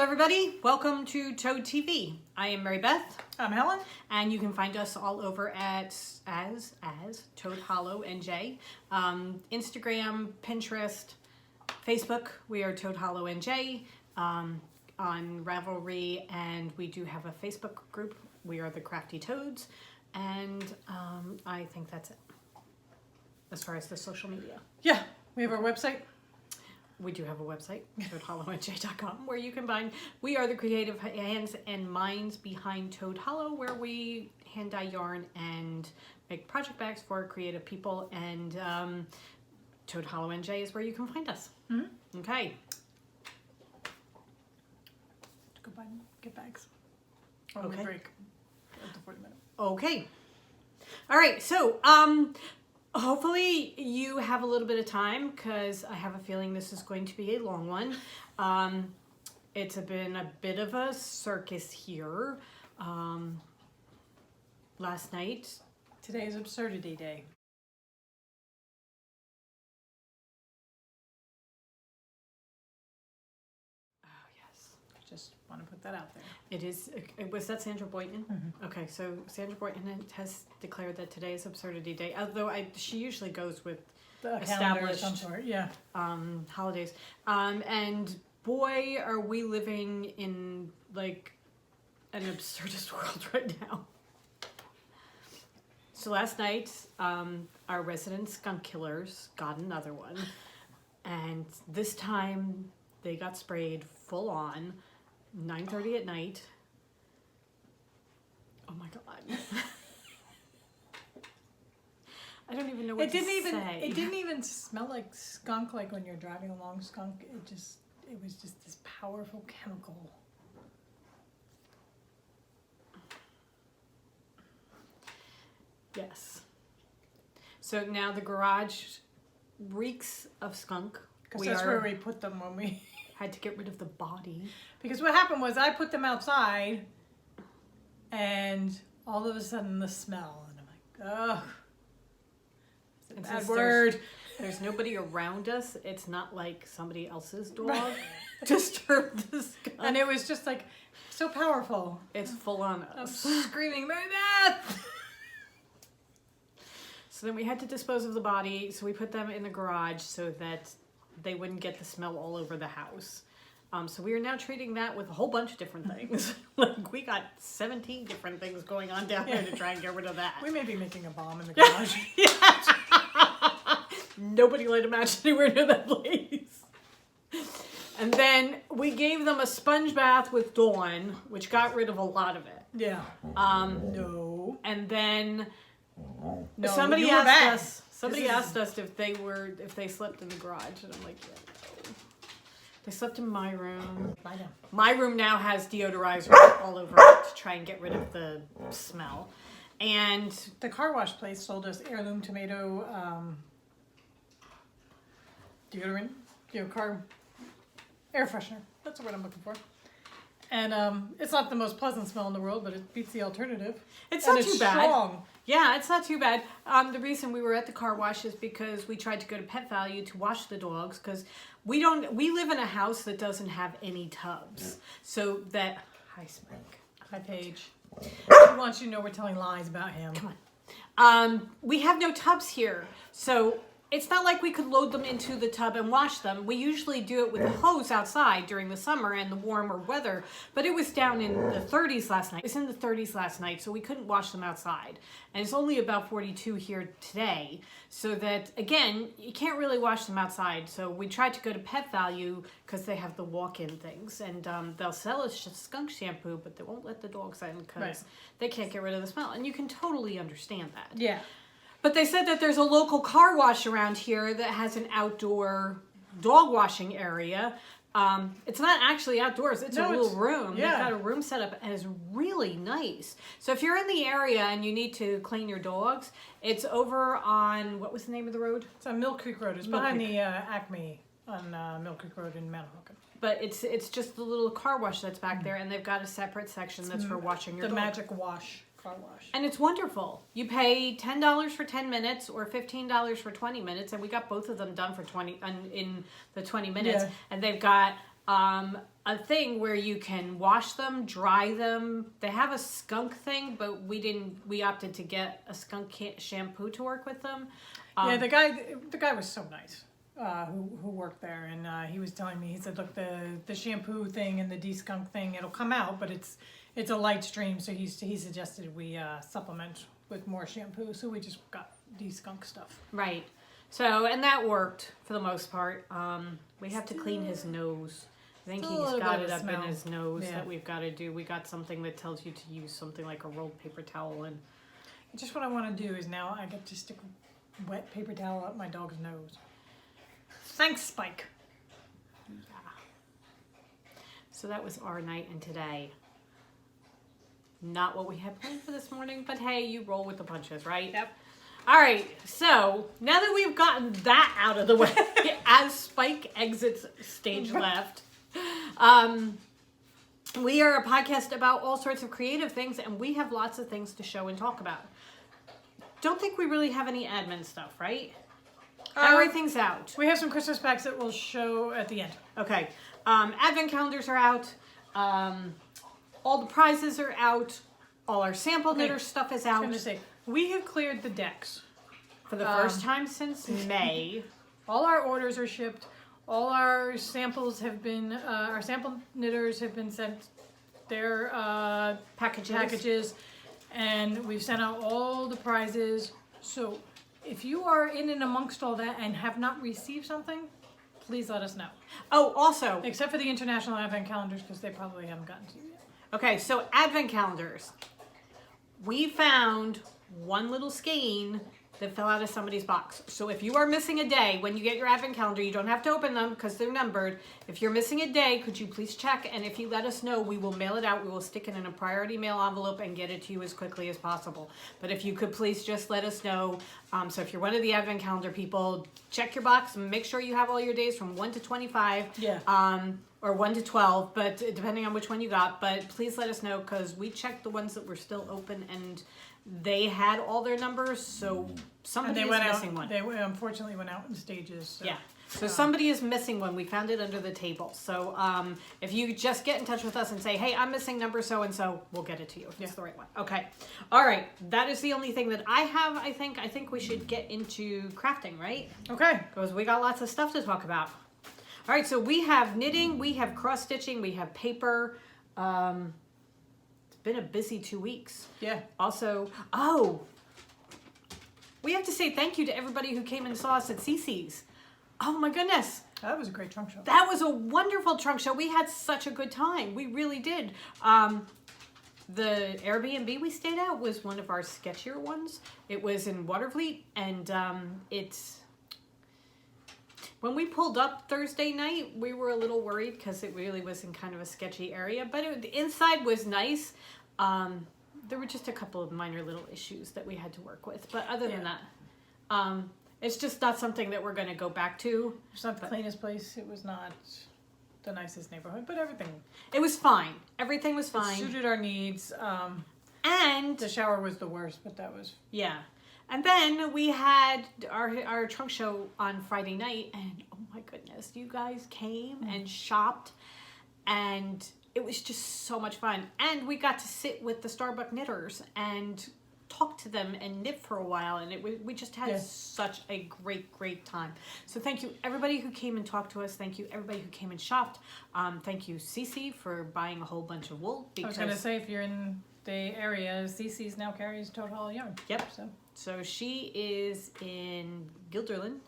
everybody. Welcome to Toad TV. I am Mary Beth. I'm Helen. And you can find us all over at as Toad Hollow NJ. Instagram, Pinterest, Facebook. We are Toad Hollow NJ. On Ravelry, and we do have a Facebook group. We are the Crafty Toads. And I think that's it. As far as the social media. Yeah, we have our website. We do have a website, toadhollowNJ.com, where you can find, we are the creative hands and minds behind Toad Hollow, where we hand dye yarn and make project bags for creative people. And Toad Hollow NJ is where you can find us. Mm-hmm. Okay. Go buy and get bags. Okay. Break after 40 minutes. Okay. All right, so hopefully you have a little bit of time, because I have a feeling this is going to be a long one. It's been a bit of a circus here. Last night. Today is Absurdity Day. Oh, yes. Just want to put that out there. It is. Was that Sandra Boynton? Mm-hmm. Okay, so Sandra Boynton has declared that today is Absurdity Day. Although she usually goes with The established some sort, yeah. Holidays. And boy, are we living in like an absurdist world right now. So last night, our resident skunk killers got another one, and this time they got sprayed full on. 9:30 at night. Oh my god. I don't even know what to say. It didn't even smell like skunk, like when you're driving along skunk. It was just this powerful chemical. Yes. So now the garage reeks of skunk. Because that's where we put them when we had to get rid of the body. Because what happened was I put them outside, and all of a sudden the smell, and I'm like, ugh. It's a bad word. There's nobody around us. It's not like somebody else's dog disturbed the skunk. And it was just like so powerful. It's full on us. I'm screaming, Mary Beth! So then we had to dispose of the body, so we put them in the garage so that they wouldn't get the smell all over the house. So we are now treating that with a whole bunch of different things. Like we got 17 different things going on down there to try and get rid of that. We may be making a bomb in the garage. Nobody light a match anywhere near that place. And then we gave them a sponge bath with Dawn, which got rid of a lot of it. Yeah. No. And then no, somebody asked us if they slept in the garage, and I'm like, yeah, no. They slept in my room. I know. My room now has deodorizer all over it to try and get rid of the smell. And the car wash place sold us heirloom tomato deodorant, car air freshener. That's the word I'm looking for. And it's not the most pleasant smell in the world, but it beats the alternative. It's not too bad. Strong. Yeah, it's not too bad. The reason we were at the car wash is because we tried to go to Pet Value to wash the dogs, because we live in a house that doesn't have any tubs. So that, hi Spike. Hi Paige. He wants you to know we're telling lies about him. Come on. We have no tubs here. So it's not like we could load them into the tub and wash them. We usually do it with a hose outside during the summer and the warmer weather, but it was down in the 30s last night. It was in the 30s last night, so we couldn't wash them outside. And it's only about 42 here today, so that, again, you can't really wash them outside. So we tried to go to Pet Value because they have the walk-in things, and they'll sell us skunk shampoo, but they won't let the dogs in because they can't get rid of the smell. And you can totally understand that. Yeah. But they said that there's a local car wash around here that has an outdoor dog washing area. It's not actually outdoors. It's a little room. Yeah. They've got a room set up, and it's really nice. So if you're in the area and you need to clean your dogs, it's over on, what was the name of the road? It's on Mill Creek Road. It's behind the Acme on Mill Creek Road in Mount Hawken. But it's just the little car wash that's back there, and they've got a separate section that's for washing your dog. The Magic Wash. Car wash. And it's wonderful. You pay $10 for 10 minutes or $15 for 20 minutes, and we got both of them done for in the 20 minutes. Yeah. And they've got a thing where you can wash them, dry them. They have a skunk thing, but we opted to get a skunk shampoo to work with them. Yeah, the guy was so nice. Who worked there, and he was telling me, he said, look, the shampoo thing and the de-skunk thing, it'll come out, but it's a light stream, so he suggested we supplement with more shampoo, so we just got de-skunk stuff. Right. So, and that worked for the most part. We have to clean his nose. I think he's got it up in his nose that we've got to do. We got something that tells you to use something like a rolled paper towel, and just what I want to do is now I get to stick a wet paper towel up my dog's nose. Thanks, Spike. Yeah. So that was our night, and today, not what we had planned for this morning, but hey, you roll with the punches, right? Yep. All right, so now that we've gotten that out of the way, as Spike exits stage left, we are a podcast about all sorts of creative things, and we have lots of things to show and talk about. Don't think we really have any admin stuff, right? Everything's out. We have some Christmas packs that we'll show at the end. Okay. Advent calendars are out. All the prizes are out. All our sample knitter stuff is out. I was going to say, we have cleared the decks. For the first time since May. All our orders are shipped. All our samples have been, our sample knitters have been sent their packages. And we've sent out all the prizes. So if you are in and amongst all that and have not received something, please let us know. Oh, also. Except for the international advent calendars, because they probably haven't gotten to you yet. Okay, so advent calendars. We found one little skein that fell out of somebody's box. So if you are missing a day when you get your advent calendar, you don't have to open them because they're numbered. If you're missing a day, could you please check? And if you let us know, we will mail it out. We will stick it in a priority mail envelope and get it to you as quickly as possible. But if you could please just let us know. So if you're one of the advent calendar people, check your box and make sure you have all your days from 1 to 25. Yeah. Or 1 to 12, but depending on which one you got. But please let us know because we checked the ones that were still open and they had all their numbers, so somebody is missing one. They unfortunately went out in stages. So. Yeah. So somebody is missing one. We found it under the table. So if you just get in touch with us and say, hey, I'm missing number so-and-so, we'll get it to you if it's the right one. Okay. All right. That is the only thing that I have, I think. I think we should get into crafting, right? Okay. Because we got lots of stuff to talk about. All right. So we have knitting. We have cross-stitching. We have paper. Been a busy 2 weeks. Yeah. Also, we have to say thank you to everybody who came and saw us at CC's. Oh my goodness. That was a great trunk show. That was a wonderful trunk show. We had such a good time. We really did. The Airbnb we stayed at was one of our sketchier ones. It was in Waterfleet, and when we pulled up Thursday night, we were a little worried because it really was in kind of a sketchy area, but the inside was nice. There were just a couple of minor little issues that we had to work with, but other than that, it's just not something that we're going to go back to. It's not the cleanest place. It was not the nicest neighborhood, but everything. It was fine. Everything was fine. It suited our needs. And the shower was the worst, but that was... Yeah. And then we had our trunk show on Friday night, and oh my goodness, you guys came and shopped, and it was just so much fun. And we got to sit with the Starbuck knitters and talk to them and knit for a while, and we just had such a great time. So thank you everybody who came and talked to us. Thank you everybody who came and shopped. Thank you Cece for buying a whole bunch of wool. I was going to say, if you're in the area, Cece's now carries Total Haul Yarn. Yep. So she is in Guilderland.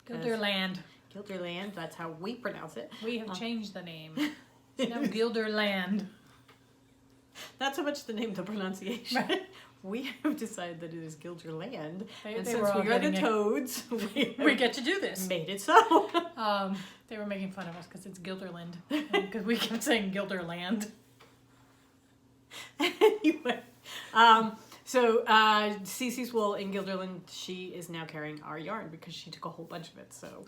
Guilderland, that's how we pronounce it. We have changed the name. It's now Guilderland. Not so much the name, the pronunciation. Right. We have decided that it is Guilderland. And they since were all we are the getting Toads, we get to do this. Made it so. They were making fun of us because it's Guilderland. Because we kept saying Guilderland. Anyway, so Cece's wool in Guilderland, she is now carrying our yarn because she took a whole bunch of it. So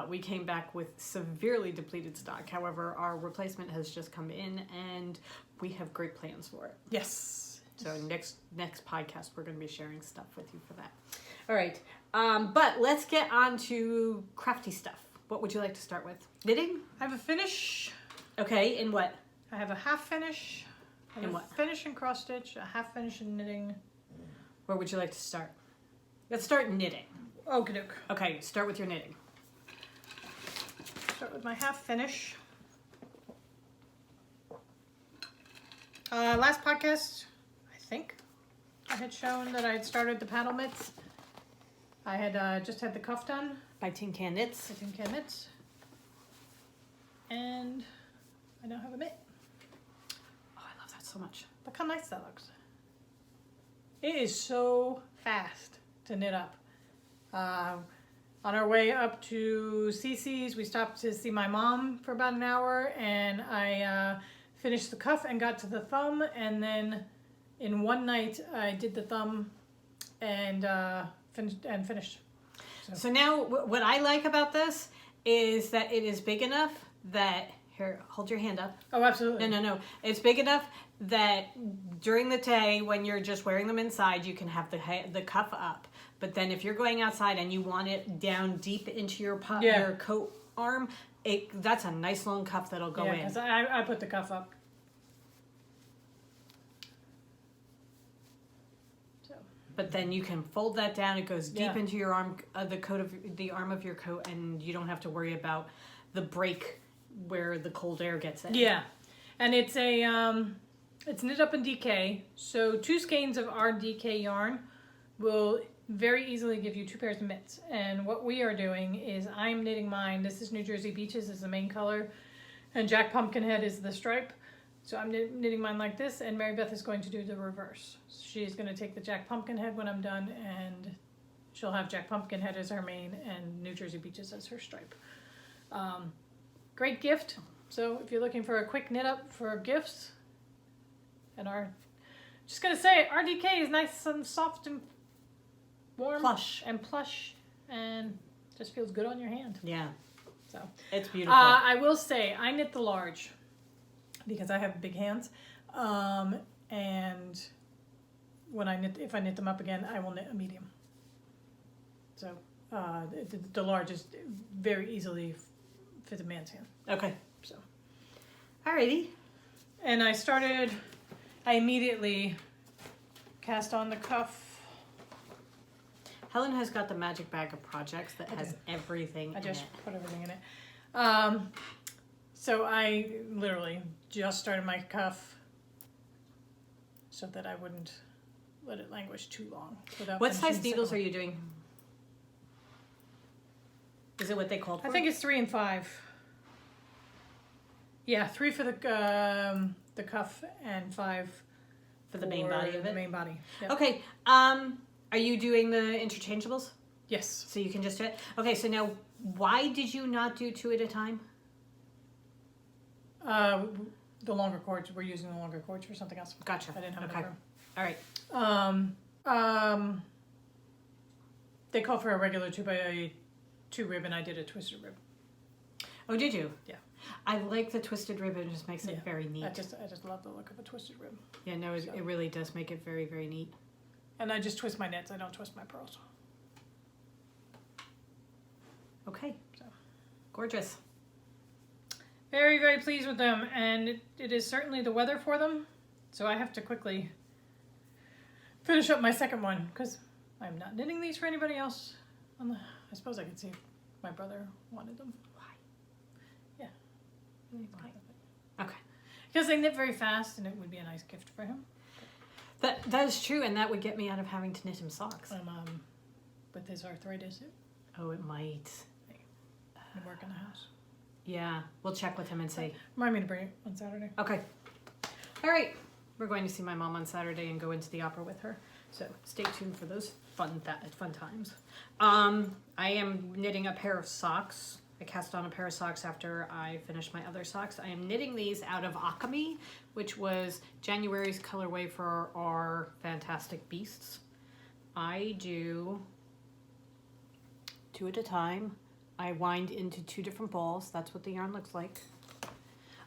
we came back with severely depleted stock. However, our replacement has just come in, and we have great plans for it. Yes. So next podcast, we're going to be sharing stuff with you for that. All right, but let's get on to crafty stuff. What would you like to start with? Knitting? I have a finish Okay, in what? I have a half finish. I have In a what? finish in cross stitch, a half finish in knitting. Where would you like to start? Let's start knitting. Okie doke. Okay, start with your knitting. Start with my half finish. Last podcast, I think, I had shown that I had started the paddle mitts. I had just had the cuff done. By Tin Can Knits. The Tin Can Mitts. And I now have a mitt. Oh, I love that so much. Look how nice that looks. It is so fast to knit up. On our way up to Cece's, we stopped to see my mom for about an hour, and I finished the cuff and got to the thumb, and then in one night I did the thumb and finished. So now, what I like about this is that it is big enough that, here, hold your hand up. Oh, absolutely. No. It's big enough that during the day, when you're just wearing them inside, you can have the cuff up. But then if you're going outside and you want it down deep into your your coat arm, that's a nice long cuff that'll go in. Because I put the cuff up. But then you can fold that down. It goes deep Yeah. into your arm, the arm of your coat, and you don't have to worry about the break where the cold air gets in. Yeah, and it's it's knit up in DK. So 2 skeins of our DK yarn will very easily give you 2 pairs of mitts. And what we are doing is I'm knitting mine. This is New Jersey Beaches is the main color, and Jack Pumpkinhead is the stripe. So I'm knitting mine like this, and Mary Beth is going to do the reverse. She's going to take the Jack Pumpkinhead when I'm done, and she'll have Jack Pumpkinhead as her main and New Jersey Beaches as her stripe. Great gift. So if you're looking for a quick knit up for gifts, and just going to say, our DK is nice and soft and warm. Plush. And just feels good on your hand. Yeah. So It's beautiful. I will say, I knit the large because I have big hands, and when if I knit them up again, I will knit a medium. So the large is very easily fit a man's hand. Okay. So, Alrighty. and I immediately cast on the cuff. Helen has got the magic bag of projects that has everything I in just it. put everything in it. So I literally just started my cuff so that I wouldn't let it languish too long. What size needles are you doing? Is it what they called for? I think it's 3 and 5. Yeah, 3 for the cuff and 5 for the main body of the it. main body. Yep. Okay. Are you doing the interchangeables? Yes. So you can just do it. Okay. So now, why did you not do 2 at a time? The longer cords. We're using the longer cords for something else. Gotcha. I didn't have Okay. enough All right. room. They call for a regular 2x2 rib, and I did a twisted rib. Oh, did you? Yeah. I like the twisted rib. It just makes it very neat. I just love the look of a twisted rib. Yeah, no, it really does make it very, very neat. And I just twist my knits. I don't twist my pearls. Okay. So. Gorgeous. Very, very pleased with them, and it is certainly the weather for them. So I have to quickly finish up my second one because I'm not knitting these for anybody else. I suppose I could see if my brother wanted them. Why? Yeah. Okay. Because they knit very fast, and it would be a nice gift for him. That is true, and that would get me out of having to knit him socks. With his arthritis, Oh, it might. and work in the house. Yeah, we'll check with him and see. Remind me to bring it on Saturday. Okay. All right. We're going to see my mom on Saturday and go into the opera with her. So stay tuned for those fun times. I am knitting a pair of socks. I cast on a pair of socks after I finished my other socks. I am knitting these out of Akami, which was January's colorway for our Fantastic Beasts. I do 2 at a time. I wind into 2 different balls. That's what the yarn looks like.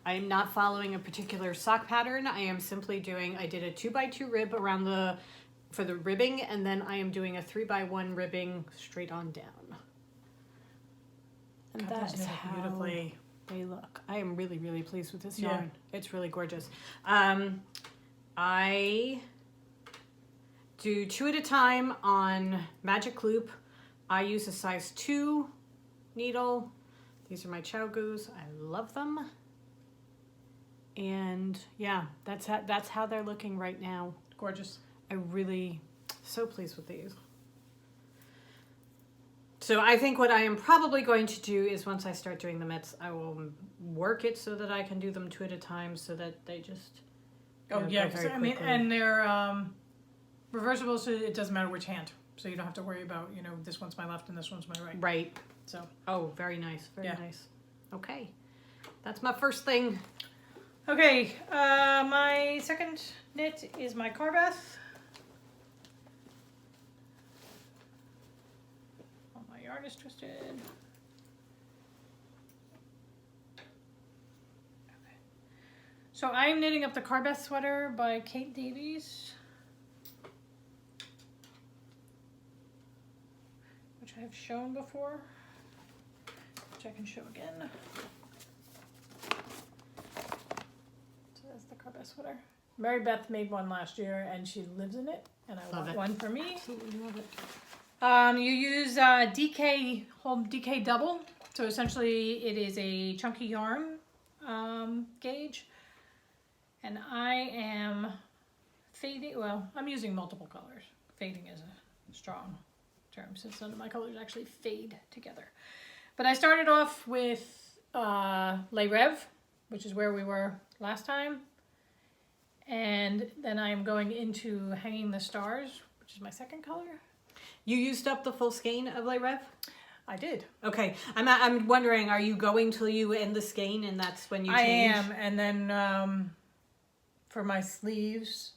I am not following a particular sock pattern. I am simply I did a 2x2 rib around for the ribbing, and then I am doing a 3x1 ribbing straight on down. And God, that those is knit how beautifully. they look. I am really, really pleased with this Yeah. yarn. It's really gorgeous. I do 2 at a time on Magic Loop. I use a size 2 needle. These are my Chow Goos. I love them. And yeah, that's how they're looking right now. Gorgeous. I'm really so pleased with these. So I think what I am probably going to do is once I start doing the mitts, I will work it so that I can do them 2 at a time so that they just Oh go yeah, 'cause, very I mean, quickly. and they're reversible, so it doesn't matter which hand. So you don't have to worry about, you know, this one's my left and this one's my right. Right. So Oh, very nice. Very Yeah. nice. Okay. That's my first thing. okay, my second knit is my Carbeth. Oh, my yarn is twisted. Okay. So I'm knitting up the Carbeth sweater by Kate Davies, which I have shown before, which I can show again. So that's the Carbeth sweater. Mary Beth made one last year and she lives in it, and I Love want it. one for me. Absolutely love it. You use DK Home DK Double. So essentially it is a chunky yarn gauge. And I am fading, well, I'm using multiple colors. Fading is a strong term since none of my colors actually fade together. But I started off with Les Rêves, which is where we were last time. And then I'm going into Hanging the Stars, which is my second color. You used up the full skein of Les Rêves? I did. Okay. I'm wondering, are you going till you end the skein and that's when you change? I am, and then for my sleeves,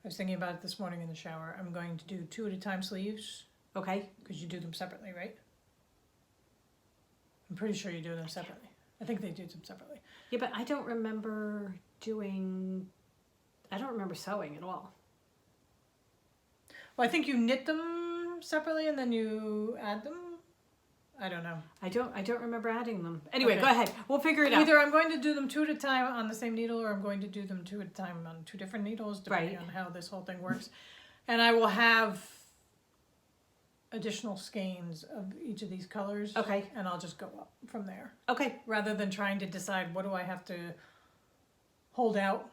I was thinking about it this morning in the shower. I'm going to do 2 at a time sleeves Okay. because you do them separately, right? I'm pretty sure you do them separately. I think they do them separately. Yeah, but I don't remember sewing at all. Well, I think you knit them separately and then you add them. I don't know. I don't remember adding them. Anyway, Okay. Go ahead. We'll figure it out. Either I'm going to do them 2 at a time on the same needle, or I'm going to do them 2 at a time on 2 different needles, depending Right. on how this whole thing works. And I will have additional skeins of each of these colors. Okay. And I'll just go up from there, Okay. rather than trying to decide what do I have to hold out.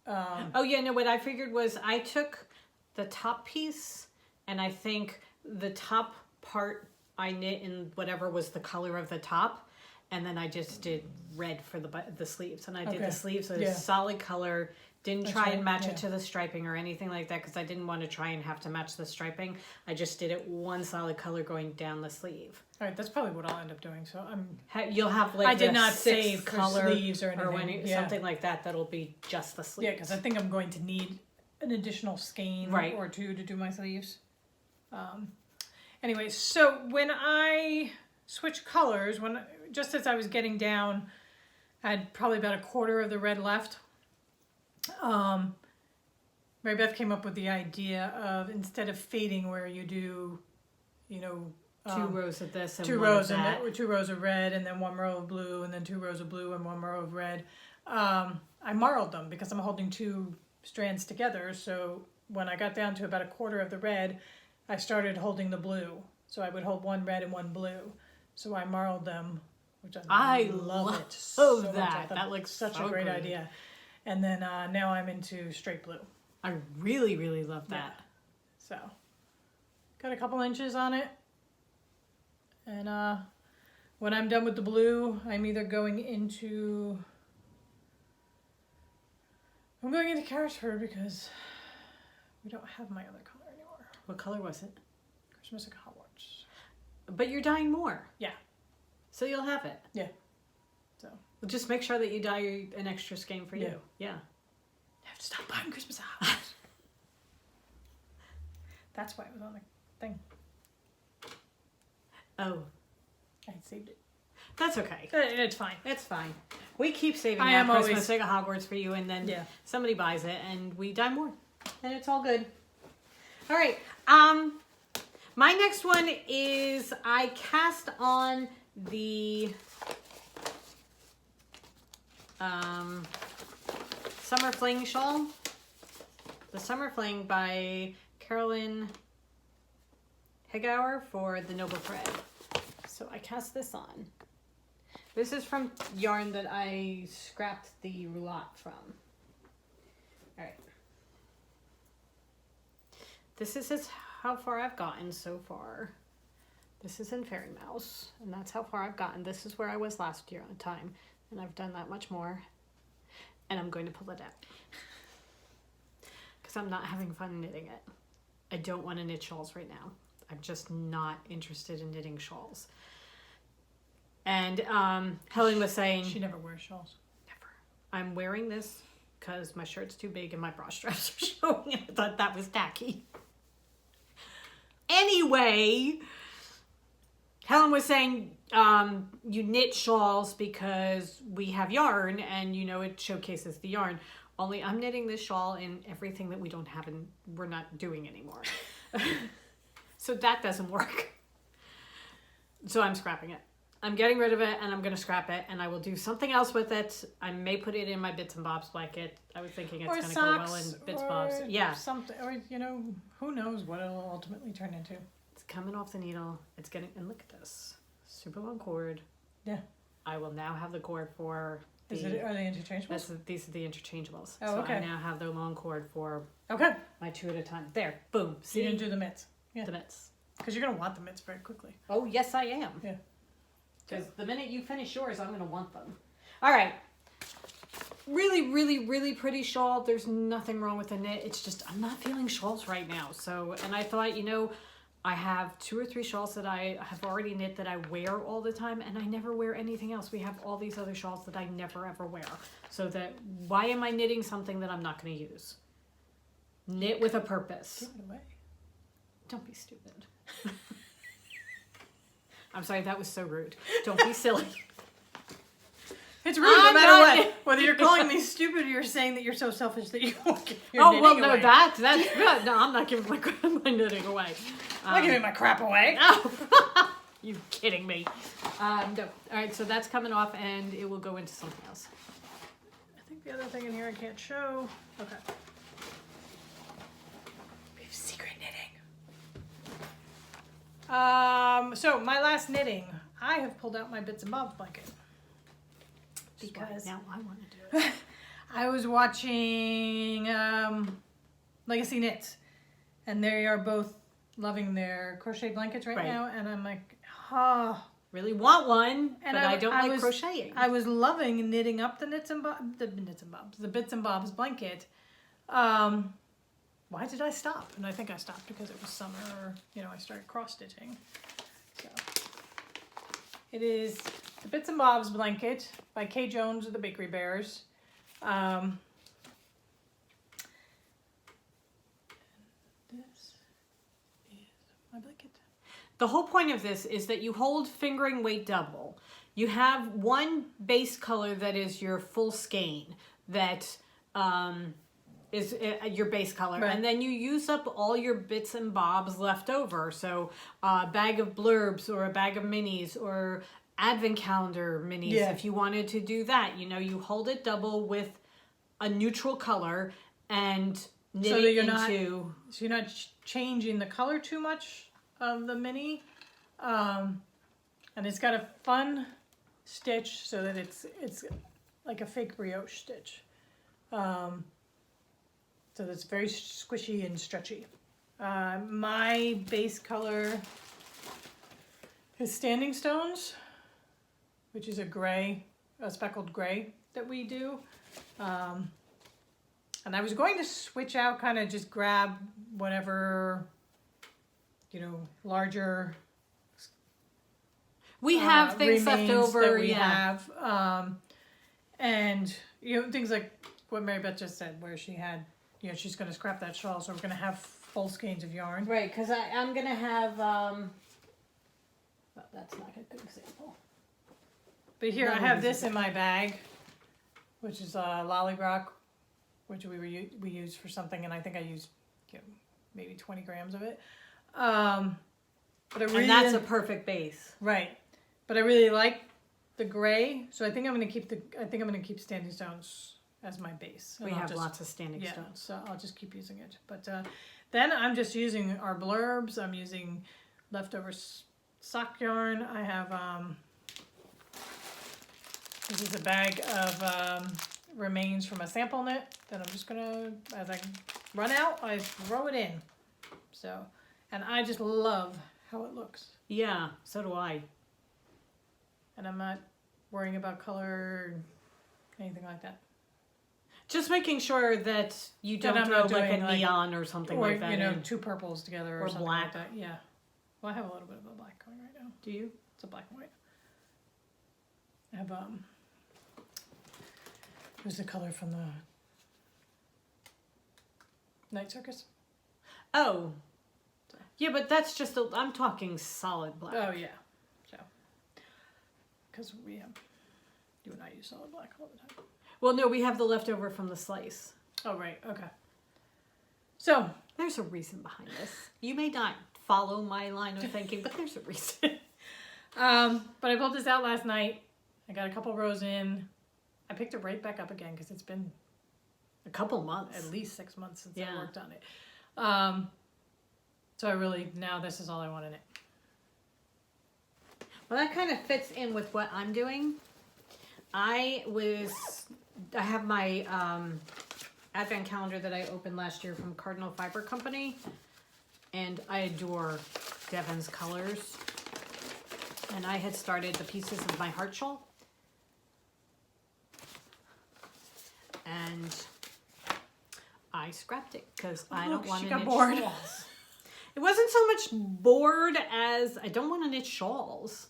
Oh yeah, no, what I figured was I took the top piece and I think the top part I knit in whatever was the color of the top, and then I just did red for the sleeves, and I did Okay. the sleeves a Yeah. solid color. Didn't That's try right, and match yeah. it to the striping or anything like that because I didn't want to try and have to match the striping. I just did it one solid color going down the sleeve. All right, that's probably what I'll end up doing. So You'll have like I did the not sixth save for color sleeves or anything. Yeah. something like that. That'll be just the sleeves. yeah, because I think I'm going to need an additional skein Right. or 2 to do my sleeves. Anyway, so when I switched colors, just as I was getting down, I had probably about a quarter of the red left. Mary Beth came up with the idea of, instead of fading where you do, you know, 2 rows of this and 2 one rows of that. and 2 rows of red, and then 1 row of blue, and then 2 rows of blue and 1 row of red. I marled them because I'm holding 2 strands together. So when I got down to about a quarter of the red, I started holding the blue. So I would hold 1 red and 1 blue. So I marled them, which I love it so much. I that. thought That looks such so a great good. idea. And then now I'm into straight blue. I really, really love that. So got a couple inches on it. And when I'm done with the blue, I'm either going into Carrisford because we don't have my other color anymore. What color was it? Christmas at Hogwarts. But you're dyeing more. Yeah. So you'll have it. Yeah. So Just make sure that you dye an extra skein for you. Yeah. I have to stop buying Christmas at Hogwarts. That's why it was on the thing. Oh, I had saved it. that's okay. It's fine. It's fine. We keep saving I that am Christmas always- at Hogwarts for you, and then Yeah. somebody buys it, and we dye more, and it's all good. All right. My next one is I cast on the Summer Fling shawl. The Summer Fling by Carolyn Hegauer for the Noble Thread. So I cast this on. This is from yarn that I scrapped the roulotte from. All right. This is how far I've gotten so far. This is in Fairy Mouse, and that's how far I've gotten. This is where I was last year on time, and I've done that much more. And I'm going to pull it out because I'm not having fun knitting it. I don't want to knit shawls right now. I'm just not interested in knitting shawls. And Helen was saying... She never wears shawls. Never. I'm wearing this because my shirt's too big and my bra straps are showing. And I thought that was tacky. Anyway, Helen was saying you knit shawls because we have yarn and, you know, it showcases the yarn. Only I'm knitting this shawl in everything that we don't have and we're not doing anymore. So that doesn't work. So I'm scrapping it. I'm getting rid of it and I'm going to scrap it and I will do something else with it. I may put it in my Bits and Bobs blanket. I was thinking it's going to go well in Bits and Bobs. Yeah. Something, or, you know, who knows what it'll ultimately turn into. It's coming off the needle. It's getting, and look at this. Super long cord. Yeah. I will now have the cord for Are they interchangeable? These are the interchangeables. Oh, so okay. I now have the long cord for Okay. my 2 at a time. There. Boom. So you didn't do the mitts. Yeah. The mitts. Because you're going to want the mitts very quickly. Oh, yes, I am. Yeah. Because the minute you finish yours, I'm going to want them. All right. Really, really, really pretty shawl. There's nothing wrong with the knit. It's just I'm not feeling shawls right now. So, and I thought, you know, I have 2 or 3 shawls that I have already knit that I wear all the time, and I never wear anything else. We have all these other shawls that I never, ever wear. So that, why am I knitting something that I'm not going to use? Knit with a purpose. Give it away. Don't be stupid. I'm sorry, that was so rude. Don't be silly. It's rude no matter what. Whether you're calling me stupid or you're saying that you're so selfish that you're oh, well, no, away. that's good. No, I'm not giving my knitting away. I'm not giving my crap away. No. You kidding me? No. All right, so that's coming off and it will go into something else. I think the other thing in here I can't show. Okay. We have secret knitting. So my last knitting, I have pulled out my Bits and Bobs blanket. Because now I want to do it. I was watching Legacy Knits, and they are both loving their crochet blankets right now, and I'm like, oh. Really want one, and but I don't like crocheting. I was loving knitting up the Bits and Bobs blanket. Why did I stop? And I think I stopped because it was summer, or, you know, I started cross-stitching. So it is the Bits and Bobs blanket by Kay Jones of the Bakery Bears. This is my blanket. The whole point of this is that you hold fingering weight double. You have one base color that is your full skein that is your base color, right. And then you use up all your bits and bobs left over. So a bag of blurbs or a bag of minis or advent calendar minis, if you wanted to do that, you know, you hold it double with a neutral color and knit so it into... So you're not changing the color too much of the mini. And it's got a fun stitch so that it's like a fake brioche stitch. So that's very squishy and stretchy. My base color is Standing Stones, which is a speckled gray that we do. And I was going to switch out, kind of just grab whatever, you know, larger. We have things left over that we have, and you know, things like what Mary Beth just said, where she had, you know, she's going to scrap that shawl, so we're going to have full skeins of yarn. Right, because I'm going to have, well, that's not a good example. But here I have this in my bag, which is Lollyrock, which we used for something, and I think I used, you know, maybe 20 grams of it. But I really, and that's a perfect base. Right. But I really like the gray. So I think I'm gonna keep standing stones as my base. We have lots of standing yeah, stones. so I'll just keep using it. But then I'm just using our blurbs. I'm using leftover sock yarn. I have this is a bag of remains from a sample knit that I'm just gonna, as I run out, I throw it in. So, and I just love how it looks. Yeah, so do I. And I'm not worrying about color, anything like that. Just making sure that you That don't I'm throw not like a doing, like- neon or something Or, like that you know, in. 2 purples together or Or something black. like that. Yeah. Well, I have a little bit of a black going right now. Do you? It's a black and white. I have, who's the color from the Night Circus? Oh. Yeah, but that's just I'm talking solid black. Oh, yeah. So, because you and I use solid black all the time. Well, no, we have the leftover from the slice. Oh, right. Okay. So, There's a reason behind this. You may not follow my line of thinking, but there's a reason. but I pulled this out last night. I got a couple rows in. I picked it right back up again because it's been A couple months. at least 6 months since Yeah. I worked on it. So I really, now this is all I want in it. Well, that kind of fits in with what I'm doing. I have my advent calendar that I opened last year from Cardinal Fiber Company, and I adore Devon's colors. And I had started the pieces of my heart shawl. And I scrapped it because I don't want she to got knit bored. shawls. It wasn't so much bored as I don't want to knit shawls.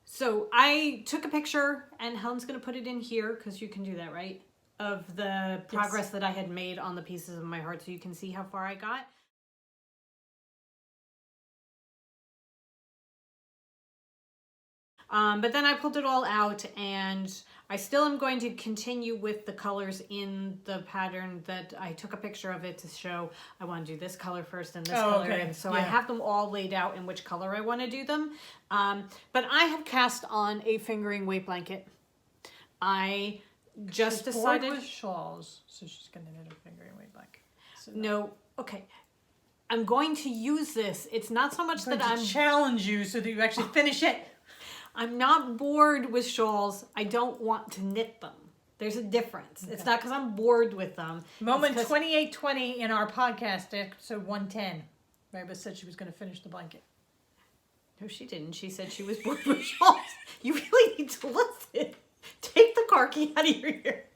So I took a picture, and Helen's going to put it in here because you can do that, right? Of the progress that I had made on the pieces of my heart so you can see how far I got. But then I pulled it all out, and I still am going to continue with the colors in the pattern that I took a picture of it to show I want to do this color first and this color. okay. And so I Yeah. have them all laid out in which color I want to do them. But I have cast on a fingering weight blanket. I just She's bored decided... with shawls, so she's going to knit a fingering weight back. So No, okay. I'm going to use this. It's not so much that I'm... challenge you so that you actually finish it. I'm not bored with shawls. I don't want to knit them. There's a difference. It's not because I'm bored with them. Moment It's 'cause- 2820 in our podcast, episode 110. Reba said she was going to finish the blanket. No, she didn't. She said she was bored with shawls. You really need to listen. Take the car key out of your ear.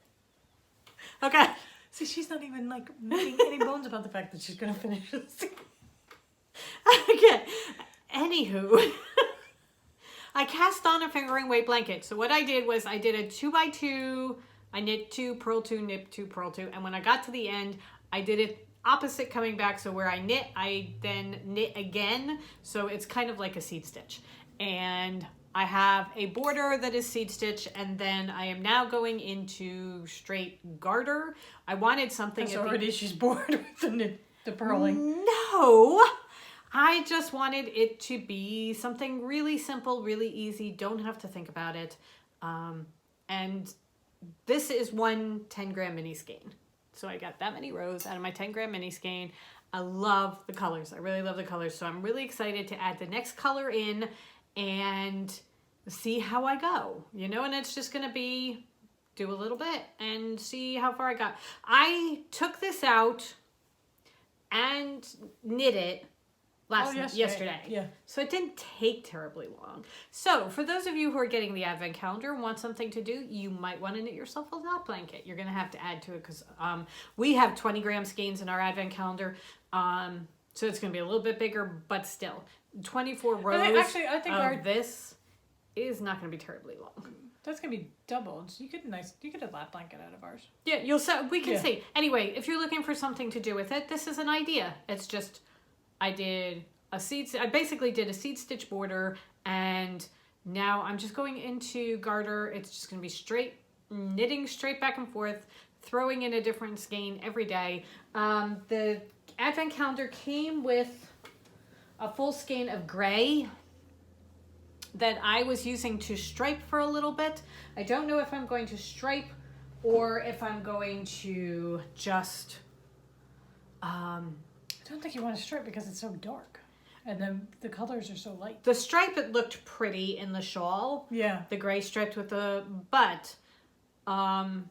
Okay. See, she's not even like making any bones about the fact that she's going to finish this. Okay. Anywho. I cast on a fingering weight blanket. So what I did was I did a 2x2. I knit 2, purl 2, knit 2, purl 2. And when I got to the end, I did it opposite coming back. So where I knit, I then knit again. So it's kind of like a seed stitch. And I have a border that is seed stitch. And then I am now going into straight garter. I wanted something... So already she's bored with the purling. No! I just wanted it to be something really simple, really easy. Don't have to think about it. And this is one 10-gram mini skein. So I got that many rows out of my 10-gram mini skein. I love the colors. I really love the colors. So I'm really excited to add the next color in and see how I go. You know, and it's just going to be do a little bit and see how far I got. I took this out and knit it yesterday. Yeah. So it didn't take terribly long. So for those of you who are getting the advent calendar and want something to do, you might want to knit yourself a lap blanket. You're going to have to add to it because we have 20-gram skeins in our advent calendar. So it's going to be a little bit bigger, but still. 24 rows I think of this is not going to be terribly long. that's going to be doubled. So you get a lap blanket out of ours. Yeah, we can see. Anyway, if you're looking for something to do with it, this is an idea. It's just... I basically did a seed stitch border, and now I'm just going into garter. It's just going to be straight, knitting straight back and forth, throwing in a different skein every day. The advent calendar came with a full skein of gray, that I was using to stripe for a little bit. I don't know if I'm going to stripe or if I'm going to just... I don't think you want to stripe because it's so dark. And then the colors are so light. The stripe, it looked pretty in the shawl. Yeah. The gray striped with the... But I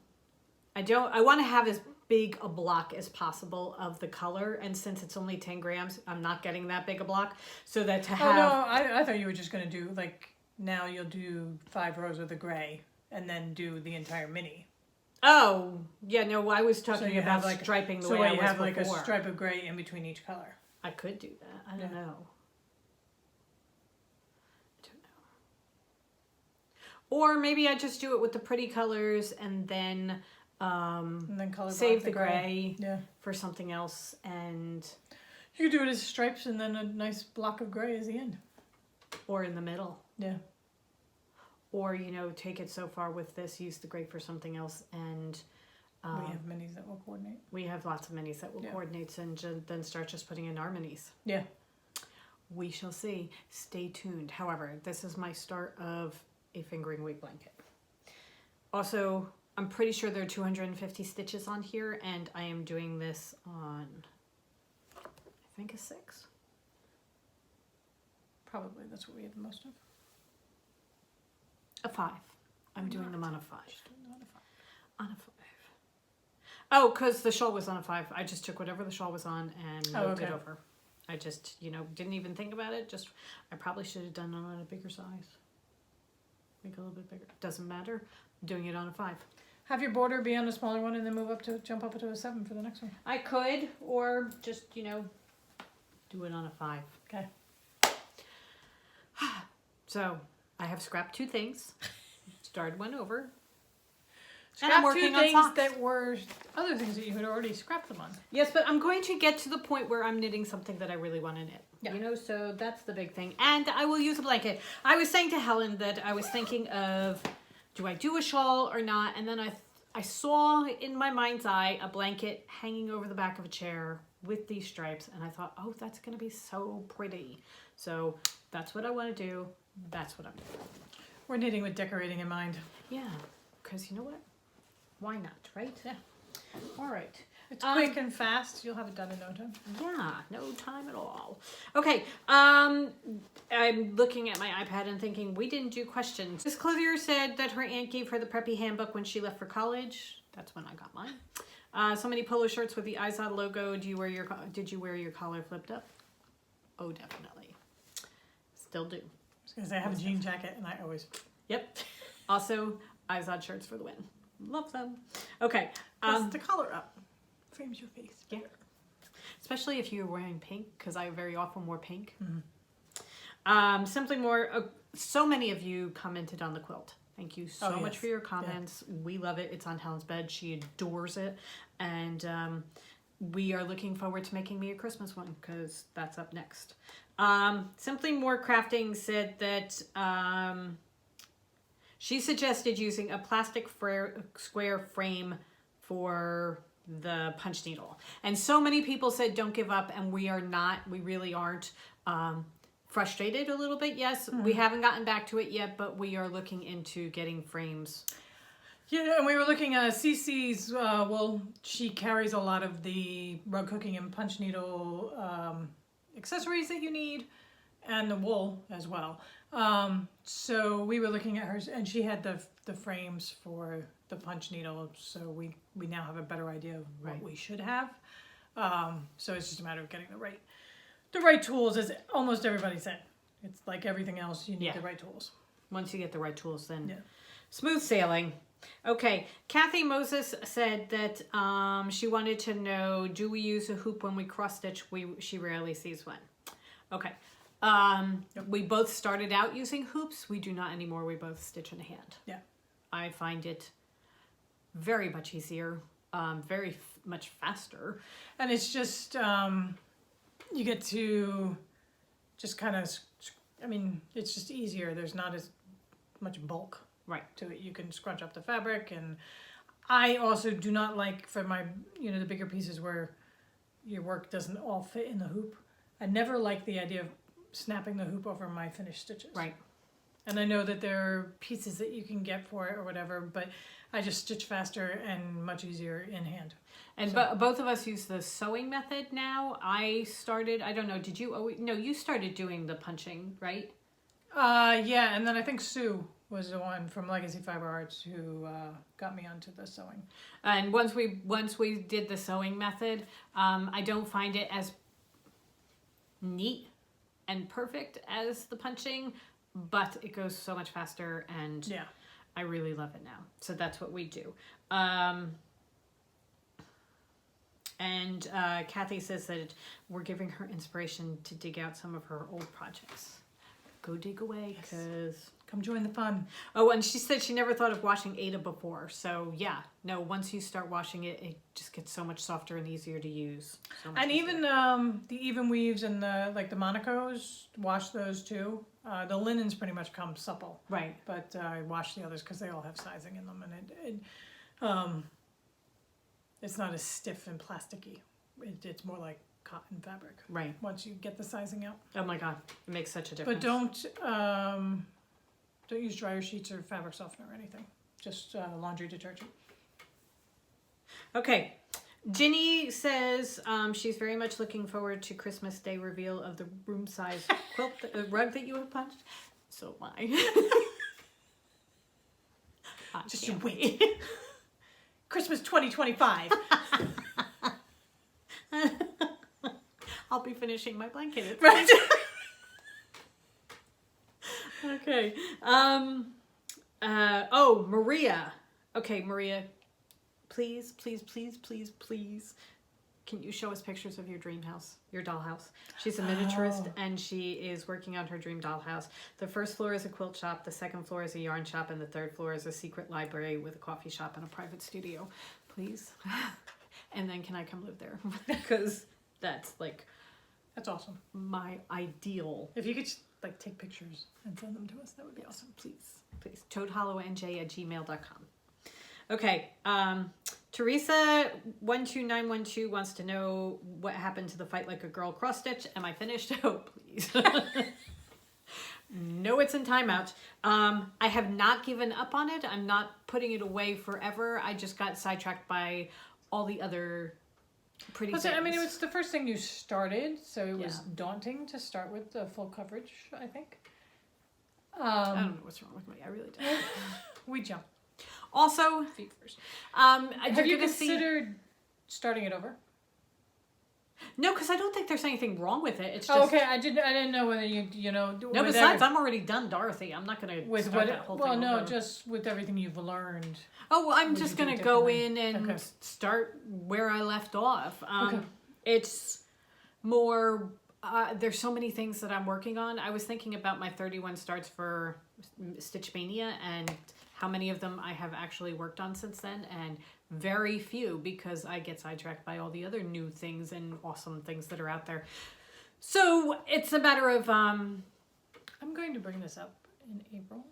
want to have as big a block as possible of the color. And since it's only 10 grams, I'm not getting that big a block. So that to have... Oh, no, I thought you were just going to do, like, now you'll do 5 rows of the gray and then do the entire mini. Oh, yeah, no, I was talking about like striping the so way I you was have like before. a stripe of gray in between each color. I could do that. I don't know. Or maybe I just do it with the pretty colors and then color save block the gray Yeah. for something else. And You could do it as stripes and then a nice block of gray as the end. or in the middle. Yeah. Or, you know, take it so far with this, use the gray for something else, and We have minis that will coordinate. we have lots of minis that will coordinate, and then start just putting in our minis. Yeah. We shall see. Stay tuned. However, this is my start of a fingering weight blanket. Also, I'm pretty sure there are 250 stitches on here, and I am doing this on, I think, a 6. Probably that's what we have the most of. A 5. I'm doing them on a 5. Not a 5. On a 5. Oh, because the shawl was on a 5. I just took whatever the shawl was on and moved it over. I just, didn't even think about it. I probably should have done it on a bigger size. Make it a little bit bigger. Doesn't matter. I'm doing it on a 5. Have your border be on a smaller one and then jump up to a 7 for the next one. I could, or just, do it on a 5. Okay. So, I have scrapped 2 things. Started one over. Scrap and I'm working 2 on things socks. that were other things that you had already scrapped them on. Yes, but I'm going to get to the point where I'm knitting something that I really want to knit. Yeah. So that's the big thing. And I will use a blanket. I was saying to Helen that I was thinking of, do I do a shawl or not? And then I saw in my mind's eye a blanket hanging over the back of a chair with these stripes. And I thought, oh, that's going to be so pretty. So that's what I want to do. That's what I'm doing. We're knitting with decorating in mind. Yeah, because you know what? Why not, right? Yeah. All right. It's quick and fast. You'll have it done in no time. Yeah, no time at all. Okay, I'm looking at my iPad and thinking, we didn't do questions. Miss Clothier said that her aunt gave her the preppy handbook when she left for college. That's when I got mine. So many polo shirts with the Izod logo. Did you wear your collar flipped up? Oh, definitely. Still do. I was going to say, I have a jean jacket and I always... Yep. Also, Izod shirts for the win. Love them. Okay. Plus the collar up. Frames your face. Yeah. Especially if you're wearing pink, because I very often wore pink. Mm-hmm. Simply more, so many of you commented on the quilt. Thank you so much for your comments. Yeah. We love it. It's on Helen's bed. She adores it. And we are looking forward to making me a Christmas one, because that's up next. Simply More Crafting said that she suggested using a plastic square frame for the punch needle. And so many people said don't give up, and we really aren't. Frustrated a little bit, yes. We haven't gotten back to it yet, but we are looking into getting frames. Yeah, and we were looking at Cece's, she carries a lot of the rug cooking and punch needle accessories that you need, and the wool as well. So we were looking at hers, and she had the frames for the punch needle, so we now have a better idea of what we should have. So it's just a matter of getting the right tools, as almost everybody said. It's like everything else, you need the right tools. Once you get the right tools, then smooth sailing. Okay, Kathy Moses said that she wanted to know, do we use a hoop when we cross stitch? She rarely sees one. Okay. We both started out using hoops. We do not anymore. We both stitch in hand. Yeah. I find it very much easier, very much faster. And it's just, you get to just kind of, it's just easier. There's not as much bulk to it. You can scrunch up the fabric. And I also do not like, for my, the bigger pieces where your work doesn't all fit in the hoop. I never like the idea of snapping the hoop over my finished stitches. Right. And I know that there are pieces that you can get for it or whatever, but I just stitch faster and much easier in hand. And both of us use the sewing method now. I don't know, did you always, no, you started doing the punching, right? Yeah, and then I think Sue was the one from Legacy Fiber Arts who got me onto the sewing. And once we did the sewing method, I don't find it as neat and perfect as the punching, but it goes so much faster, and yeah, I really love it now. So that's what we do. And Kathy says that we're giving her inspiration to dig out some of her old projects. Go dig away, because... Come join the fun. Oh, and she said she never thought of washing Ada before. So, yeah. No, once you start washing it, it just gets so much softer and easier to use. And even the even weaves and the Monacos, wash those too. The linens pretty much come supple. Right. But I wash the others because they all have sizing in them. And it's not as stiff and plasticky. It's more like cotton fabric. Right. Once you get the sizing out. Oh my God. It makes such a difference. But don't use dryer sheets or fabric softener or anything. Just laundry detergent. Okay. Ginny says she's very much looking forward to Christmas Day reveal of the room size quilt, rug that you have punched. So am I. Just you wait. Christmas 2025. I'll be finishing my blanket. Right. Okay. Maria. Okay, Maria. Please, please, please, please, please. Can you show us pictures of your dream house, your dollhouse? She's a miniaturist and she is working on her dream dollhouse. The first floor is a quilt shop. The second floor is a yarn shop. And the third floor is a secret library with a coffee shop and a private studio. Please. And then can I come live there? Because that's awesome. My ideal. If you could just take pictures and send them to us, that would be awesome. Please. toadhollowNJ@gmail.com. Okay. Teresa 12912 wants to know what happened to the Fight Like a Girl cross stitch. Am I finished? Oh, please. No, it's in timeout. I have not given up on it. I'm not putting it away forever. I just got sidetracked by all the other pretty things. I mean, it was the first thing you started, so it was daunting to start with the full coverage, I think. I don't know what's wrong with me. I really don't. We jump. Also, Feet first. have you considered starting it over? No, because I don't think there's anything wrong with it. It's just... Oh, okay. I didn't know whether you know. No, besides, I'm already done Dorothy. I'm not going to start that whole thing over. Well, no, just with everything you've learned. Oh, well, I'm just going to go in and start where I left off. It's more... there's so many things that I'm working on. I was thinking about my 31 starts for Stitch Mania and how many of them I have actually worked on since then, and very few because I get sidetracked by all the other new things and awesome things that are out there. So it's a matter of... I'm going to bring this up in April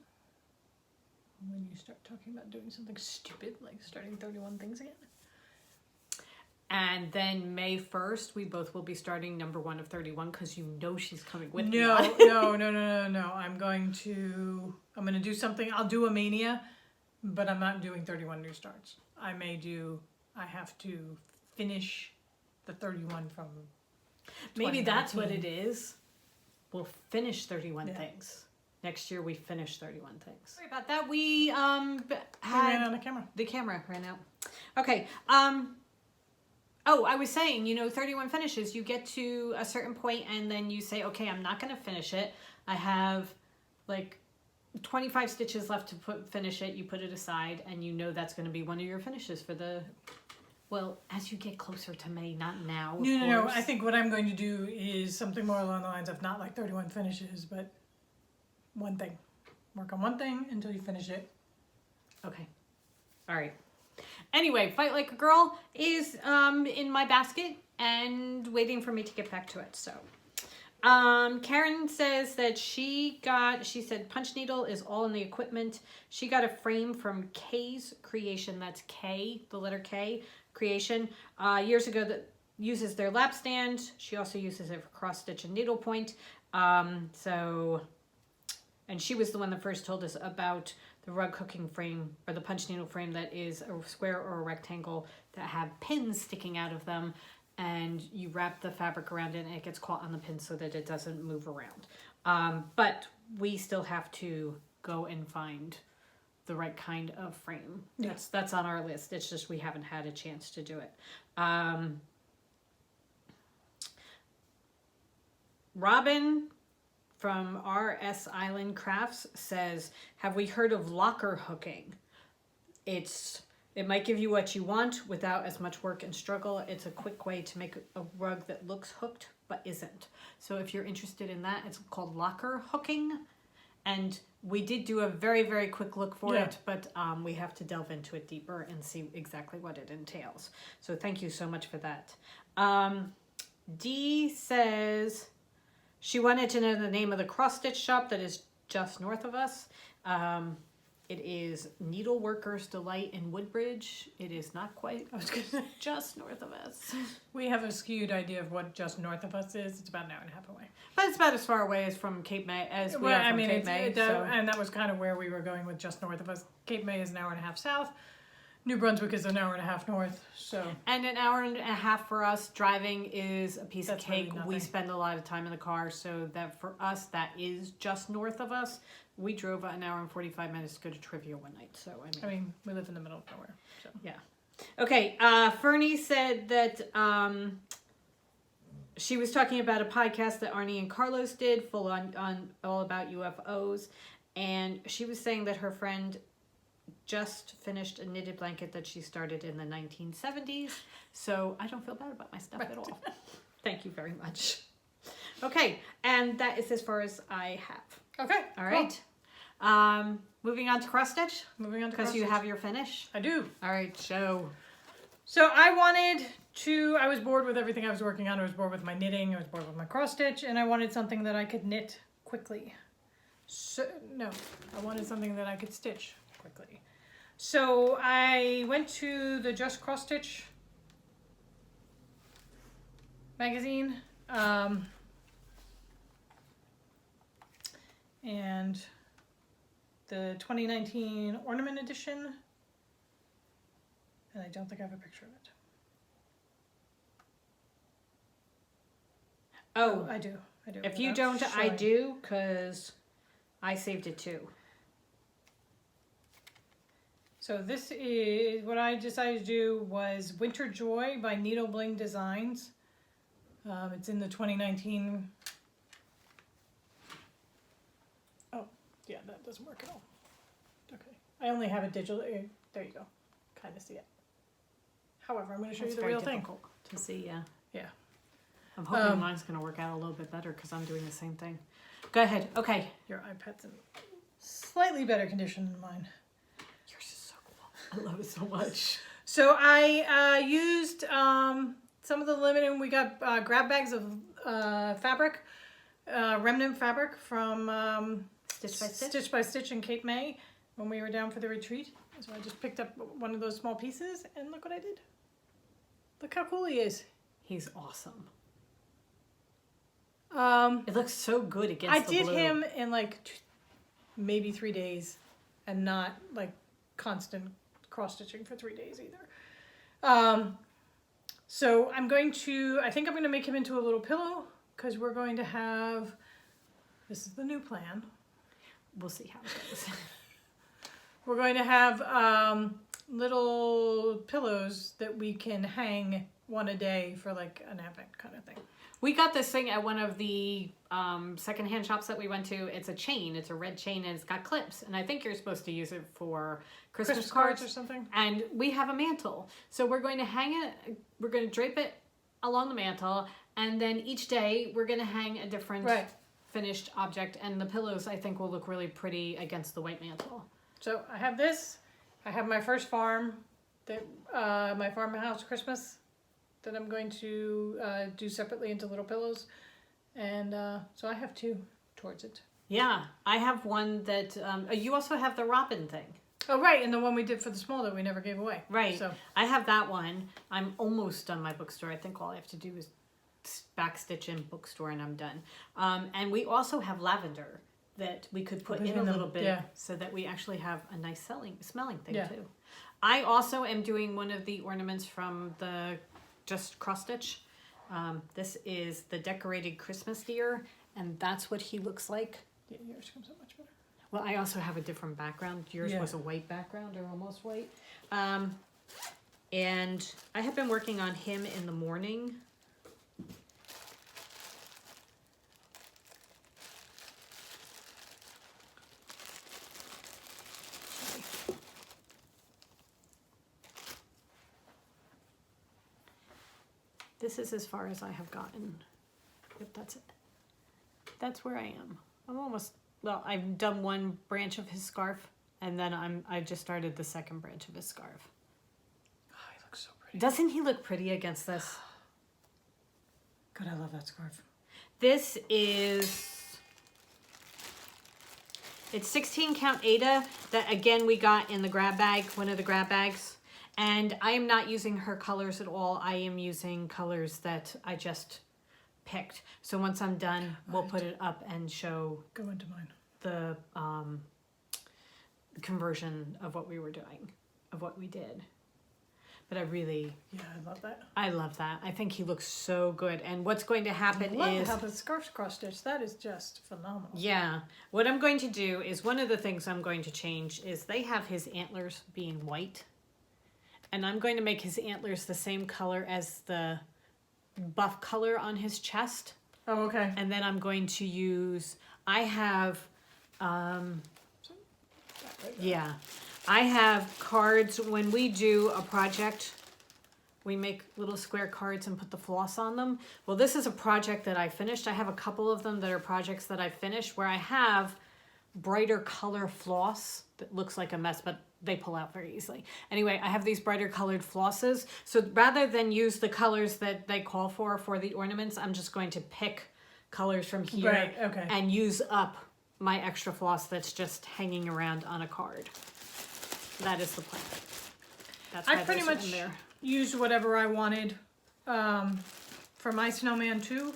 when you start talking about doing something stupid like starting 31 things again. And then May 1st, we both will be starting number 1 of 31 because you know she's coming with me. No. I'm going to do something. I'll do a Mania, but I'm not doing 31 new starts. I have to finish the 31 from Maybe that's what it is. We'll finish 31 things. Next year we finish 31 things. Sorry about that. We ran out of camera. The camera ran out. Okay. I was saying, 31 finishes, you get to a certain point and then you say, okay, I'm not going to finish it. I have 25 stitches left to finish it. You put it aside and that's going to be one of your finishes for as you get closer to May, not now. No. I think what I'm going to do is something more along the lines of not 31 finishes, but one thing. Work on one thing until you finish it. Okay. All right. Anyway, Fight Like a Girl is in my basket and waiting for me to get back to it. So, Karen says that she said punch needle is all in the equipment. She got a frame from K's Creation. That's K, the letter K, Creation. Years ago that uses their lap stand. She also uses it for cross stitch and needlepoint. So and she was the one that first told us about the rug hooking frame or the punch needle frame that is a square or a rectangle that have pins sticking out of them, and you wrap the fabric around it and it gets caught on the pin so that it doesn't move around. But we still have to go and find the right kind of frame. That's on our list. It's just we haven't had a chance to do it. Robin from RS Island Crafts says, have we heard of locker hooking? It might give you what you want without as much work and struggle. It's a quick way to make a rug that looks hooked but isn't. So if you're interested in that, it's called locker hooking. And we did do a very, very quick look for it, but we have to delve into it deeper and see exactly what it entails. So thank you so much for that. Dee says she wanted to know the name of the cross-stitch shop that is just north of us. It is Needleworkers Delight in Woodbridge. It is not quite just north of us. We have a skewed idea of what just north of us is. It's about an hour and a half away. But it's about as far away as from Cape May as we are from Cape May. And that was kind of where we were going with just north of us. Cape May is an hour and a half south. New Brunswick is an hour and a half north. So and an hour and a half for us driving is a piece of cake. Really we spend a lot of time in the car, so that for us that is just north of us. We drove an hour and 45 minutes to go to trivia one night. So I mean we live in the middle of nowhere. So yeah. Okay. Fernie said that she was talking about a podcast that Arnie and Carlos did, full on all about UFOs, and she was saying that her friend just finished a knitted blanket that she started in the 1970s. So I don't feel bad about my stuff at all. Thank you very much. Okay, and that is as far as I have. Okay. All right. Cool. Moving on to cross stitch. Because you have your finish. I do. All right, show. So I was bored with everything I was working on. I was bored with my knitting. I was bored with my cross stitch, and I wanted something that I could knit quickly. I wanted something that I could stitch quickly. So I went to the Just Cross Stitch magazine, and the 2019 ornament edition, and I don't think I have a picture of it. Oh, I do. If you don't, I do, because I saved it too. So this is what I decided to do was Winter Joy by Needle Bling Designs. It's in the 2019. Oh, yeah, that doesn't work at all. Okay, I only have it digital. There you go. Kind of see it. However, I'm going to show you the real thing. To see, yeah. Yeah. I'm hoping mine's going to work out a little bit better because I'm doing the same thing. Go ahead. Okay. Your iPad's in slightly better condition than mine. Yours is so cool. I love it so much. So I used some of the limited. We got grab bags of fabric, remnant fabric from Stitch by Stitch in Cape May when we were down for the retreat. So I just picked up one of those small pieces, and look what I did. Look how cool he is. He's awesome. It looks so good against the blue. I did him in like maybe 3 days, and not like constant cross stitching for 3 days either. So I think I'm going to make him into a little pillow, because we're going to have, this is the new plan. We'll see how it goes. We're going to have little pillows that we can hang one a day for like an advent kind of thing. We got this thing at one of the secondhand shops that we went to. It's a chain. It's a red chain, and it's got clips. And I think you're supposed to use it for Christmas cards or something. And we have a mantle. So we're going to hang it. We're going to drape it along the mantle. And then each day we're going to hang a different finished object. And the pillows, I think, will look really pretty against the white mantle. So I have this. I have my first farm, my farmhouse Christmas, that I'm going to do separately into little pillows. And so I have two towards it. Yeah, I have one that, you also have the robin thing. Oh, right, and the one we did for the small that we never gave away. Right, so I have that one. I'm almost done my bookstore. I think all I have to do is backstitch in bookstore and I'm done. And we also have lavender that we could put Put in in a them, little bit yeah. so that we actually have a nice smelling thing Yeah. too. I also am doing one of the ornaments from the just cross stitch. This is the decorated Christmas deer, and that's what he looks like. Yeah, yours comes out much better. Well, I also have a different background. Yours Yeah. was a white background or almost white. And I have been working on him in the morning. This is as far as I have gotten. Yep, that's it. That's where I am. I'm almost, well, I've done one branch of his scarf, and then I just started the second branch of his scarf. Oh, he looks so pretty. Doesn't he look pretty against this? God, I love that scarf. This is, it's 16 count Ada that again we got in the grab bag, one of the grab bags. And I am not using her colors at all. I am using colors that I just picked. So once I'm done, we'll put it up and show Go into mine. the conversion of what we were doing, of what we did. But I really, Yeah, I love that. I love that. I think he looks so good. And what's going to happen I love is, how the scarf's cross stitch. That is just phenomenal. yeah, what I'm going to do is one of the things I'm going to change is they have his antlers being white. And I'm going to make his antlers the same color as the buff color on his chest. Oh, okay. And then I'm going to use, I have, yeah, I have cards. When we do a project, we make little square cards and put the floss on them. Well, this is a project that I finished. I have a couple of them that are projects that I finished where I have brighter color floss that looks like a mess, but they pull out very easily. Anyway, I have these brighter colored flosses. So rather than use the colors that they call for the ornaments, I'm just going to pick colors from here Right, okay. and use up my extra floss that's just hanging around on a card. That is the plan. That's why I pretty those are much in there. used whatever I wanted for my snowman too.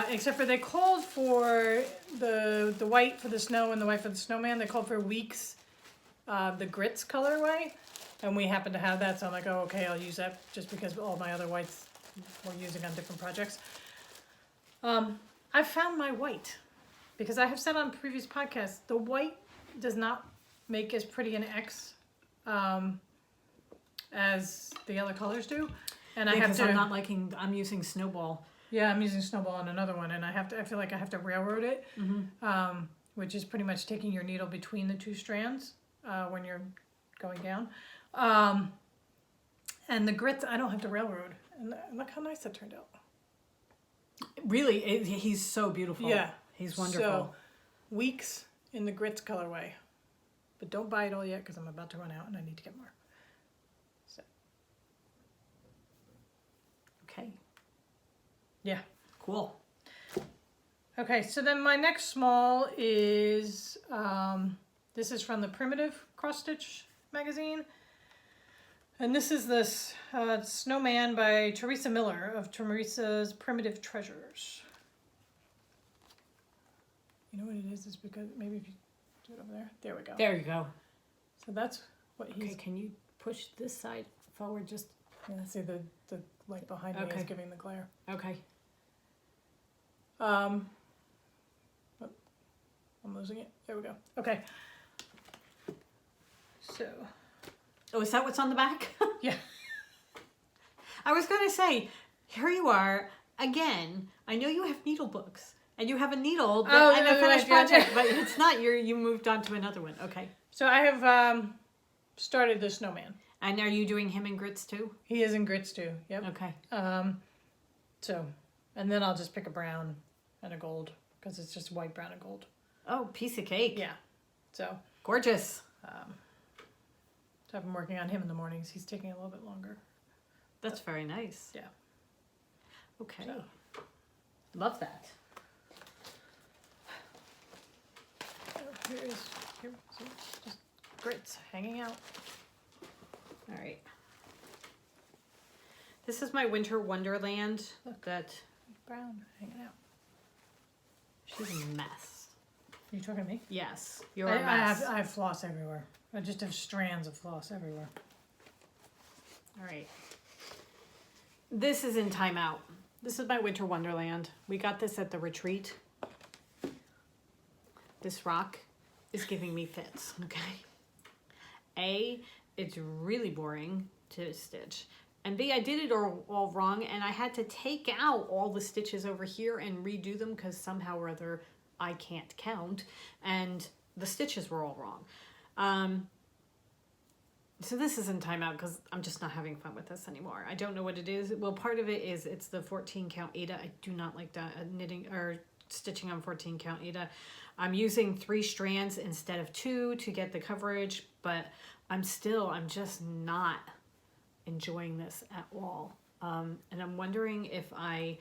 Except for they called for the white for the snow and the white for the snowman. They called for Weeks, the grits colorway, and we happen to have that. So I'm like, oh, okay, I'll use that just because all my other whites we're using on different projects. I found my white because I have said on previous podcasts the white does not make as pretty an X as the other colors do, and I have Because to. I'm using Snowball. Yeah, I'm using Snowball on another one, and I feel like I have to railroad it, which is pretty much taking your needle between the two strands when you're going down. And the grits, I don't have to railroad. And look how nice that turned out. Really, he's so beautiful. Yeah. He's wonderful. So, Weeks in the grits colorway. But don't buy it all yet because I'm about to run out and I need to get more. So, Okay, yeah. cool. Okay, so then my next small is, this is from the Primitive Cross Stitch magazine. And this is this Snowman by Teresa Miller of Teresa's Primitive Treasures. You know what it is? It's because, maybe if you do it over there. There we go. There you go. So that's what Okay, he's, can you push this side forward just, yeah, see the light behind me Okay. is giving the glare. okay. Oh, I'm losing it. There we go. Okay. So, Oh, is that what's on the back? yeah. I was going to say, here you are, again, I know you have needle books, and you have a needle that, Oh, and a right, finished right, project, yeah. but it's not, you moved on to another one. Okay. So I have started the Snowman. And are you doing him in grits too? He is in grits too. Yep. Okay. So, and then I'll just pick a brown and a gold because it's just white, brown, and gold. Oh, piece of cake. Yeah. So, Gorgeous. so I've been working on him in the mornings. He's taking a little bit longer. That's very nice. Yeah. Okay. So. Love that. Here, see, just grits hanging out. All right. This is my Winter Wonderland that Brown hanging out. she's a mess. You talking to me? Yes, you're a I mess. have floss everywhere. I just have strands of floss everywhere. All right. This is in timeout. This is my winter wonderland. We got this at the retreat. This rock is giving me fits, okay? A, it's really boring to stitch. And B, I did it all wrong, and I had to take out all the stitches over here and redo them because somehow or other I can't count, and the stitches were all wrong. So this is in timeout because I'm just not having fun with this anymore. I don't know what it is. Well, part of it is it's the 14 count Aida. I do not like that knitting or stitching on 14 count Aida. I'm using 3 strands instead of 2 to get the coverage, but I'm just not enjoying this at all. And I'm wondering if I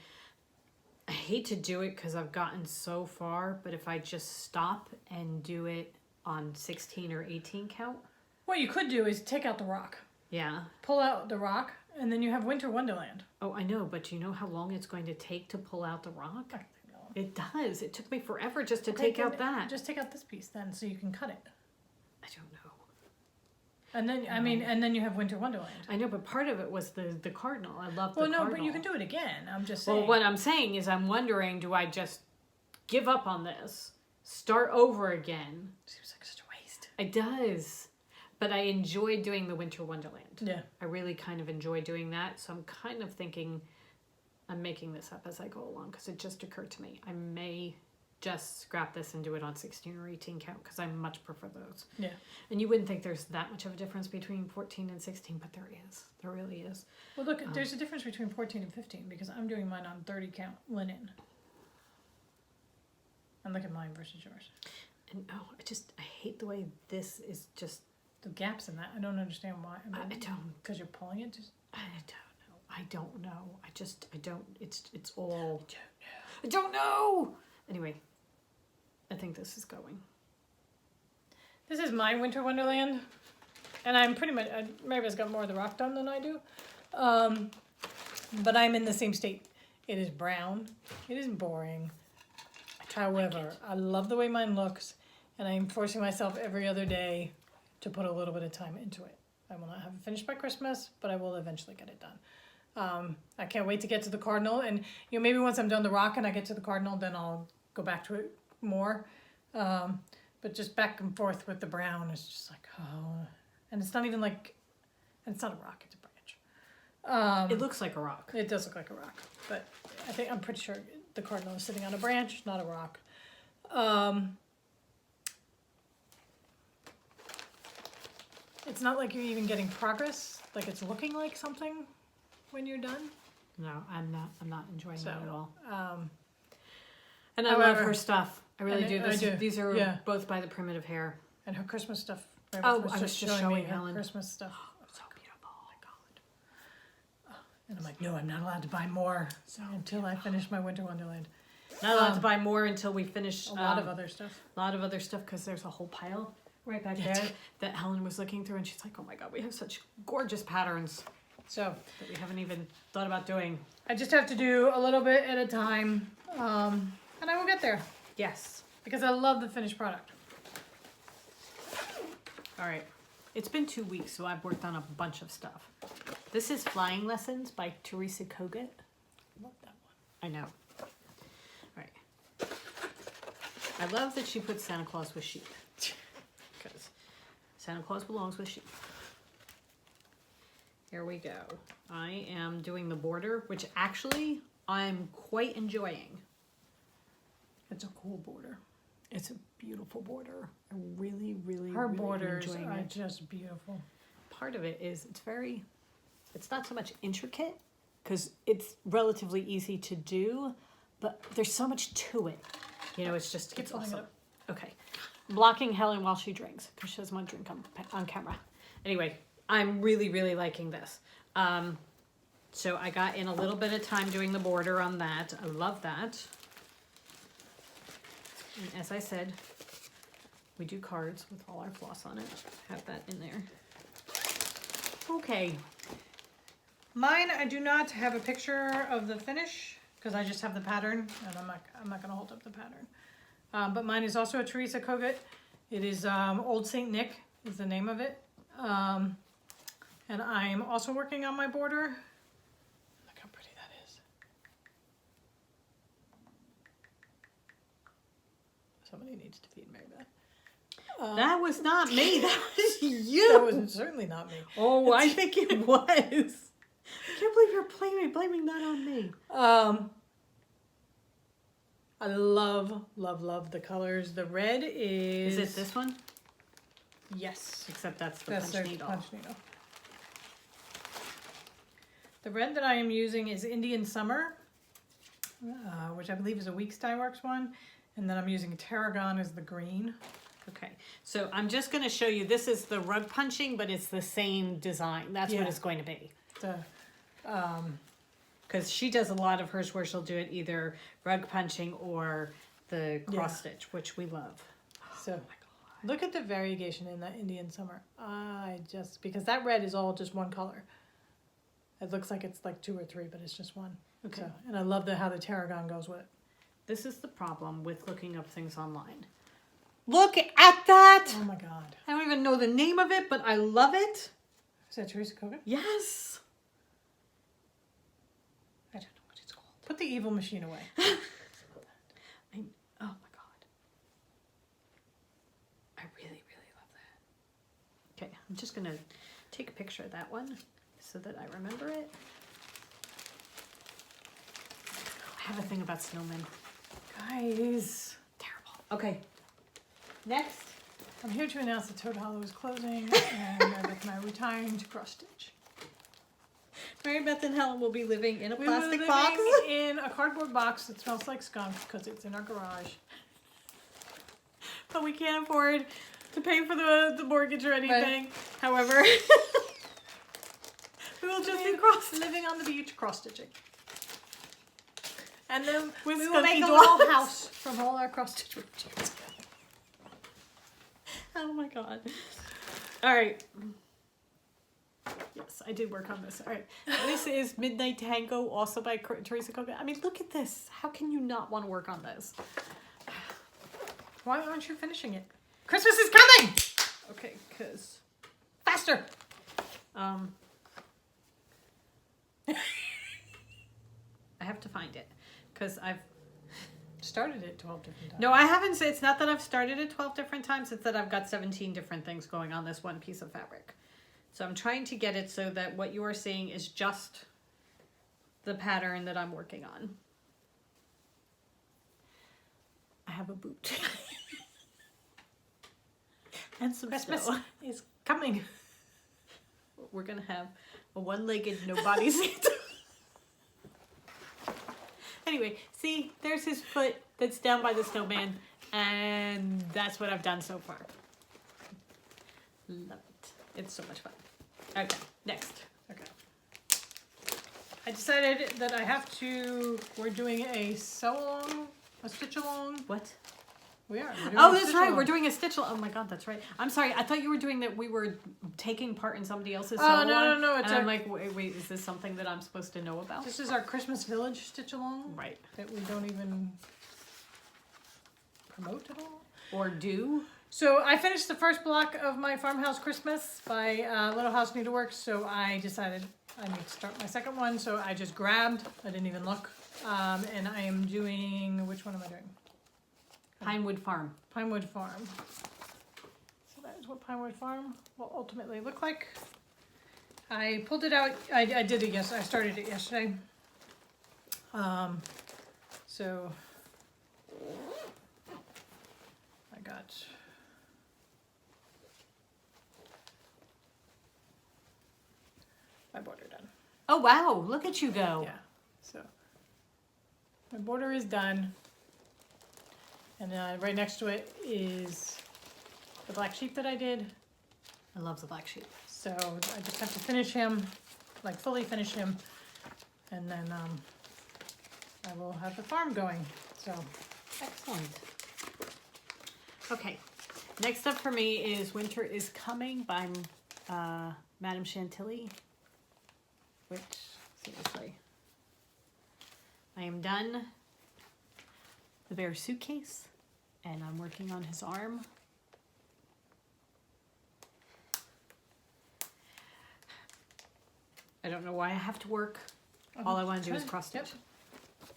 hate to do it because I've gotten so far, but if I just stop and do it on 16 or 18 count. What you could do is take out the rock. Yeah. Pull out the rock, and then you have Winter Wonderland. Oh, I know, but you know how long it's going to take to pull out the rock? I know. It does. It took me forever just to take out that. Just take out this piece then, so you can cut it. I don't know. And then, and then you have Winter Wonderland. I know, but part of it was the cardinal. I love the Well, no, cardinal. but you can do it again. I'm just saying. Well, what I'm saying is I'm wondering, do I just give up on this, start over again? Seems like such a waste. It does. But I enjoy doing the Winter Wonderland. Yeah. I really kind of enjoy doing that. So I'm kind of thinking I'm making this up as I go along because it just occurred to me. I may just scrap this and do it on 16 or 18 count because I much prefer those. Yeah. And you wouldn't think there's that much of a difference between 14 and 16, but there is. There really is. Well, look, there's a difference between 14 and 15 because I'm doing mine on 30 count linen. And look at mine versus yours. And I hate the way this is just. The gaps in that, I don't understand why. I don't. Because you're pulling it? Just... I don't know. It's all. I don't know. Anyway, I think this is going. This is my Winter Wonderland. And I'm pretty much, Mary's got more of the rock done than I do. But I'm in the same state. It is brown. It is boring. However, I love the way mine looks. And I'm forcing myself every other day to put a little bit of time into it. I will not have it finished by Christmas, but I will eventually get it done. I can't wait to get to the cardinal, and maybe once I'm done the rock and I get to the cardinal, then I'll go back to it more. But just back and forth with the brown is just like, oh, and it's not even like, and it's not a rock, it's a branch. It looks like a rock. It does look like a rock, but I'm pretty sure the cardinal is sitting on a branch, not a rock. It's not like you're even getting progress, like it's looking like something when you're done. No, I'm not enjoying that at all. And I however, love her stuff. I really do. These are both by the Primitive Hair. And her Christmas stuff. I was just showing me Helen. Her Christmas stuff. Oh, so beautiful. Oh my God. And I'm like, no, I'm not allowed to buy more until I finish my Winter Wonderland. Not allowed to buy more until we finish a lot of other stuff. A lot of other stuff because there's a whole pile right back there that Helen was looking through, and she's like, oh my God, we have such gorgeous patterns. So that we haven't even thought about doing. I just have to do a little bit at a time, and I will get there. Yes. Because I love the finished product. All right. It's been 2 weeks, so I've worked on a bunch of stuff. This is Flying Lessons by Teresa Kogut. Love that one. I know. All right. I love that she puts Santa Claus with sheep. Because Santa Claus belongs with sheep. Here we go. I am doing the border, which actually I'm quite enjoying. It's a cool border. It's a beautiful border. I really, really, her really borders enjoying are it. just beautiful. Part of it is it's not so much intricate because it's relatively easy to do, but there's so much to it. It's just, it's awesome. Okay. Blocking Helen while she drinks because she doesn't want to drink on camera. Anyway, I'm really, really liking this. So I got in a little bit of time doing the border on that. I love that. And as I said, we do cards with all our floss on it. Have that in there. Okay. Mine, I do not have a picture of the finish because I just have the pattern, and I'm not going to hold up the pattern. but mine is also a Teresa Kogut. It is Old Saint Nick is the name of it. And I'm also working on my border. Look how pretty that is. Somebody needs to feed Mary Beth. That was not me. That was you. That was certainly not me. Oh, I think it was. I can't believe you're blaming that on me. I love, love, love the colors. The red is... Is it this one? Yes. Except that's the That's punch the needle. punch needle. The red that I am using is Indian Summer, which I believe is a Weeks Dye Works one. And then I'm using Tarragon as the green. Okay, so I'm just going to show you. This is the rug punching, but it's the same design. That's what Yeah. it's going to be. The, Because she does a lot of hers where she'll do it either rug punching or the cross stitch, which we love. so look at the variegation in that Indian Summer. Because that red is all just one color. It looks like it's like 2 or 3, but it's just one. Okay. So, and I love how the Tarragon goes with it. This is the problem with looking up things online. Look at that! Oh my God. I don't even know the name of it, but I love it. Is that Teresa Kogut? Yes. I don't know what it's called. Put the evil machine away. Oh my God. I really, really love that. Okay, I'm just gonna take a picture of that one so that I remember it. I have a thing about snowmen. Guys. Terrible. Okay. Next. I'm here to announce that Toad Hollow is closing and Meredith and I are retiring to cross stitch. Mary Beth and Helen will be living in a We will plastic be box. living in a cardboard box that smells like skunk because it's in our garage. But we can't afford to pay for the mortgage or anything. However, we will just be living on the beach, cross stitching. And then with we will make skunky a little dogs. house from all our cross stitch projects. Oh my God. All right. Yes, I did work on this. All right. This is Midnight Tango, also by Teresa Kogut. I mean, look at this. How can you not want to work on this? Why aren't you finishing it? Christmas is coming! Okay, because Faster! I have to find it. Because I've... Started it 12 different times. No, I haven't. It's not that I've started it 12 different times. It's that I've got 17 different things going on this one piece of fabric. So I'm trying to get it so that what you are seeing is just the pattern that I'm working on. I have a boot. And some Christmas snow. is coming. We're going to have a one-legged no body Santa. Anyway, see, there's his foot that's down by the snowman, and that's what I've done so far. Love it. It's so much fun. Okay, next. Okay. I decided that I have to, we're doing a sew-along, a stitch-along. What? We are. We're doing Oh, a that's right. stitch-along. We're doing a stitch. Oh my God, that's right. I'm sorry. I thought you were doing that. We were taking part in somebody else's. Oh, sew no, along, no, it's And I'm a- like, wait, is this something that I'm supposed to know about? This is our Christmas Village stitch-along Right. that we don't even promote at all. Or do? So I finished the first block of my Farmhouse Christmas by Little House Needleworks, so I decided I need to start my second one, so I just grabbed, I didn't even look, and I am doing, which one am I doing? Pinewood Farm. Pinewood Farm. So that is what Pinewood Farm will ultimately look like. I pulled it out, I did it yesterday, I started it yesterday. So I got my border done. Oh, wow. Look at you go. Yeah, so my border is done. And right next to it is the black sheep that I did. I love the black sheep. So I just have to finish him, like fully finish him. And then I will have the farm going, so. Excellent. Okay. Next up for me is Winter is Coming by Madame Chantilly. Which, seriously. I am done. The Bear Suitcase. And I'm working on his arm. I don't know why I have to work. All I want to do is cross stitch. Yep.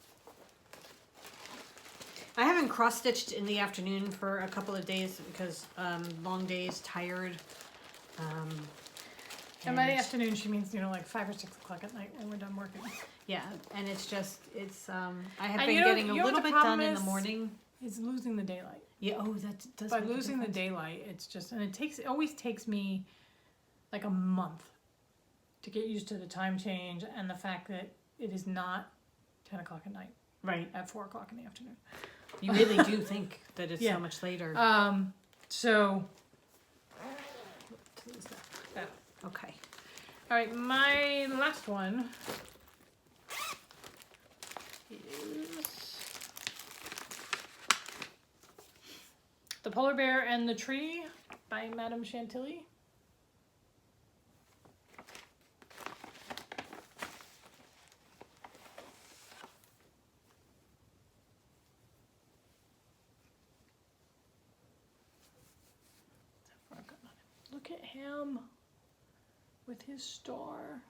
I haven't cross stitched in the afternoon for a couple of days because long days, tired. And by the afternoon, she means, like 5 or 6 o'clock at night when we're done working. Yeah, and it's just, I have And been getting a little bit done in the morning. It's losing the daylight. Yeah, that does. By make a losing the difference. daylight, it's just, and it always takes me like a month to get used to the time change and the fact that it is not 10 o'clock at night Right. at 4 o'clock in the afternoon. You really do think that it's Yeah. so much later. So, Yeah. Okay. all right, my last one is The Polar Bear and the Tree by Madame Chantilly. Look at him with his star.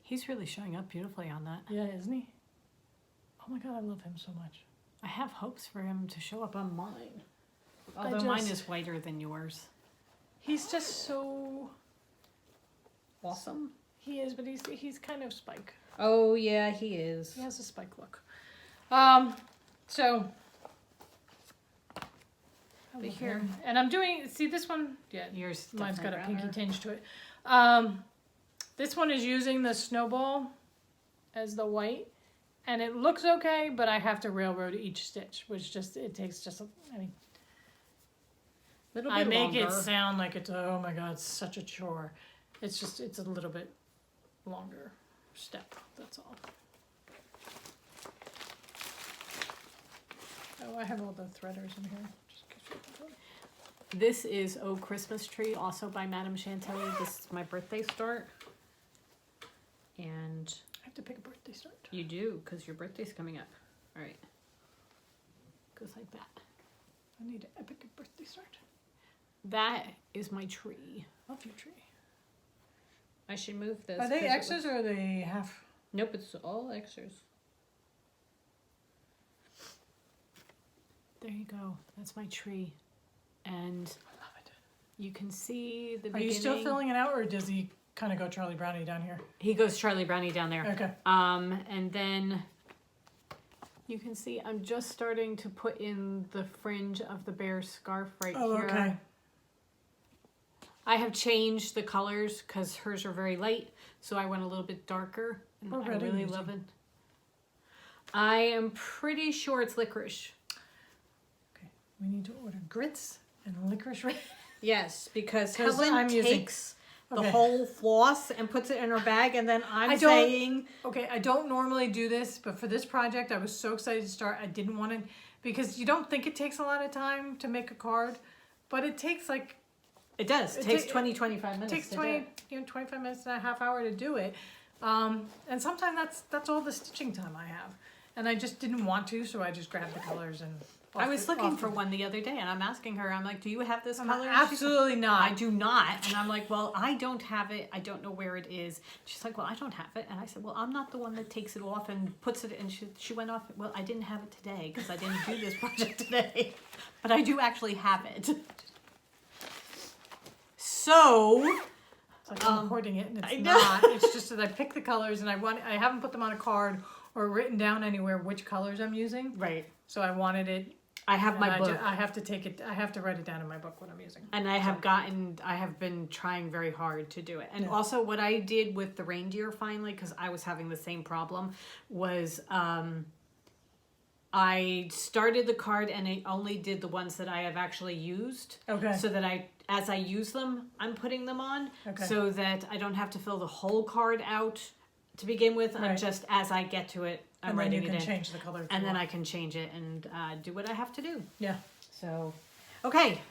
He's really showing up beautifully on that. Yeah, isn't he? Oh my god, I love him so much. I have hopes for him to show up on mine. Although mine is whiter than yours. He's just so Awesome. He is, but he's kind of Spike. Oh yeah, he is. He has a Spike look. So But here, and I'm doing. See this one? Yeah, yours. mine's got a definitely pinky browner. tinge to it. This one is using the snowball as the white, and it looks okay, but I have to railroad each stitch, which it takes just. Little bit I make longer. it sound like it's oh my god, such a chore. It's a little bit longer step. That's all. Oh, I have all the threaders in here. Just in case you can tell. This is Oh Christmas Tree, also by Madame Chantilly. This is my birthday start. And I have to pick a birthday start. you do, because your birthday's coming up. All right. Goes like that. I need to pick a birthday start. That is my tree. Love your tree. I should move this. Are they 'cause it X's or are they half? Nope, it's all extras. There you go. That's my tree. And I love it. you can see the Are beginning. you still filling it out, or does he kind of go Charlie Brownie down here? He goes Charlie Brownie down there. Okay. And then you can see I'm just starting to put in the fringe of the bear scarf right Oh, here. okay. I have changed the colors because hers are very light, so I went a little bit darker. And What I red are you really using? love it. I am pretty sure it's licorice. Okay. We need to order grits and licorice red. Yes, because 'Cause Helen I'm using- takes the Okay. whole floss and puts it in her bag, and then I'm I don't- saying, Okay, I don't normally do this, but for this project, I was so excited to start. I didn't want to, because you don't think it takes a lot of time to make a card, but it takes like it does. It It takes ta- 20, 25 minutes. it takes to 20, do it. 25 minutes and a half hour to do it. And sometimes that's all the stitching time I have. And I just didn't want to, so I just grabbed the colors and I was looking for one the other day, and I'm asking her, I'm like, do you have this I'm color? like, And she's like, absolutely not. I do not. And I'm like, well, I don't have it. I don't know where it is. She's like, well, I don't have it. And I said, well, I'm not the one that takes it off and puts it, and she went off, well, I didn't have it today because I didn't do this project today. But I do actually have it. So, It's like I'm hoarding it, and it's I know. not. It's just that I pick the colors, and I haven't put them on a card or written down anywhere which colors I'm using. right. So I wanted it. I have and my book. I have to take it. I have to write it down in my book what I'm using. And I have been trying very hard to do it. And Yeah. also what I did with the reindeer finally, because I was having the same problem, was I started the card and I only did the ones that I have actually used. Okay. So that as I use them, I'm putting them on. Okay. So that I don't have to fill the whole card out to begin with. I'm Right. just, as I get to it, I'm And then writing you it can in. change the color. if And you then want. I can change it and do what I have to do. Yeah. So, okay.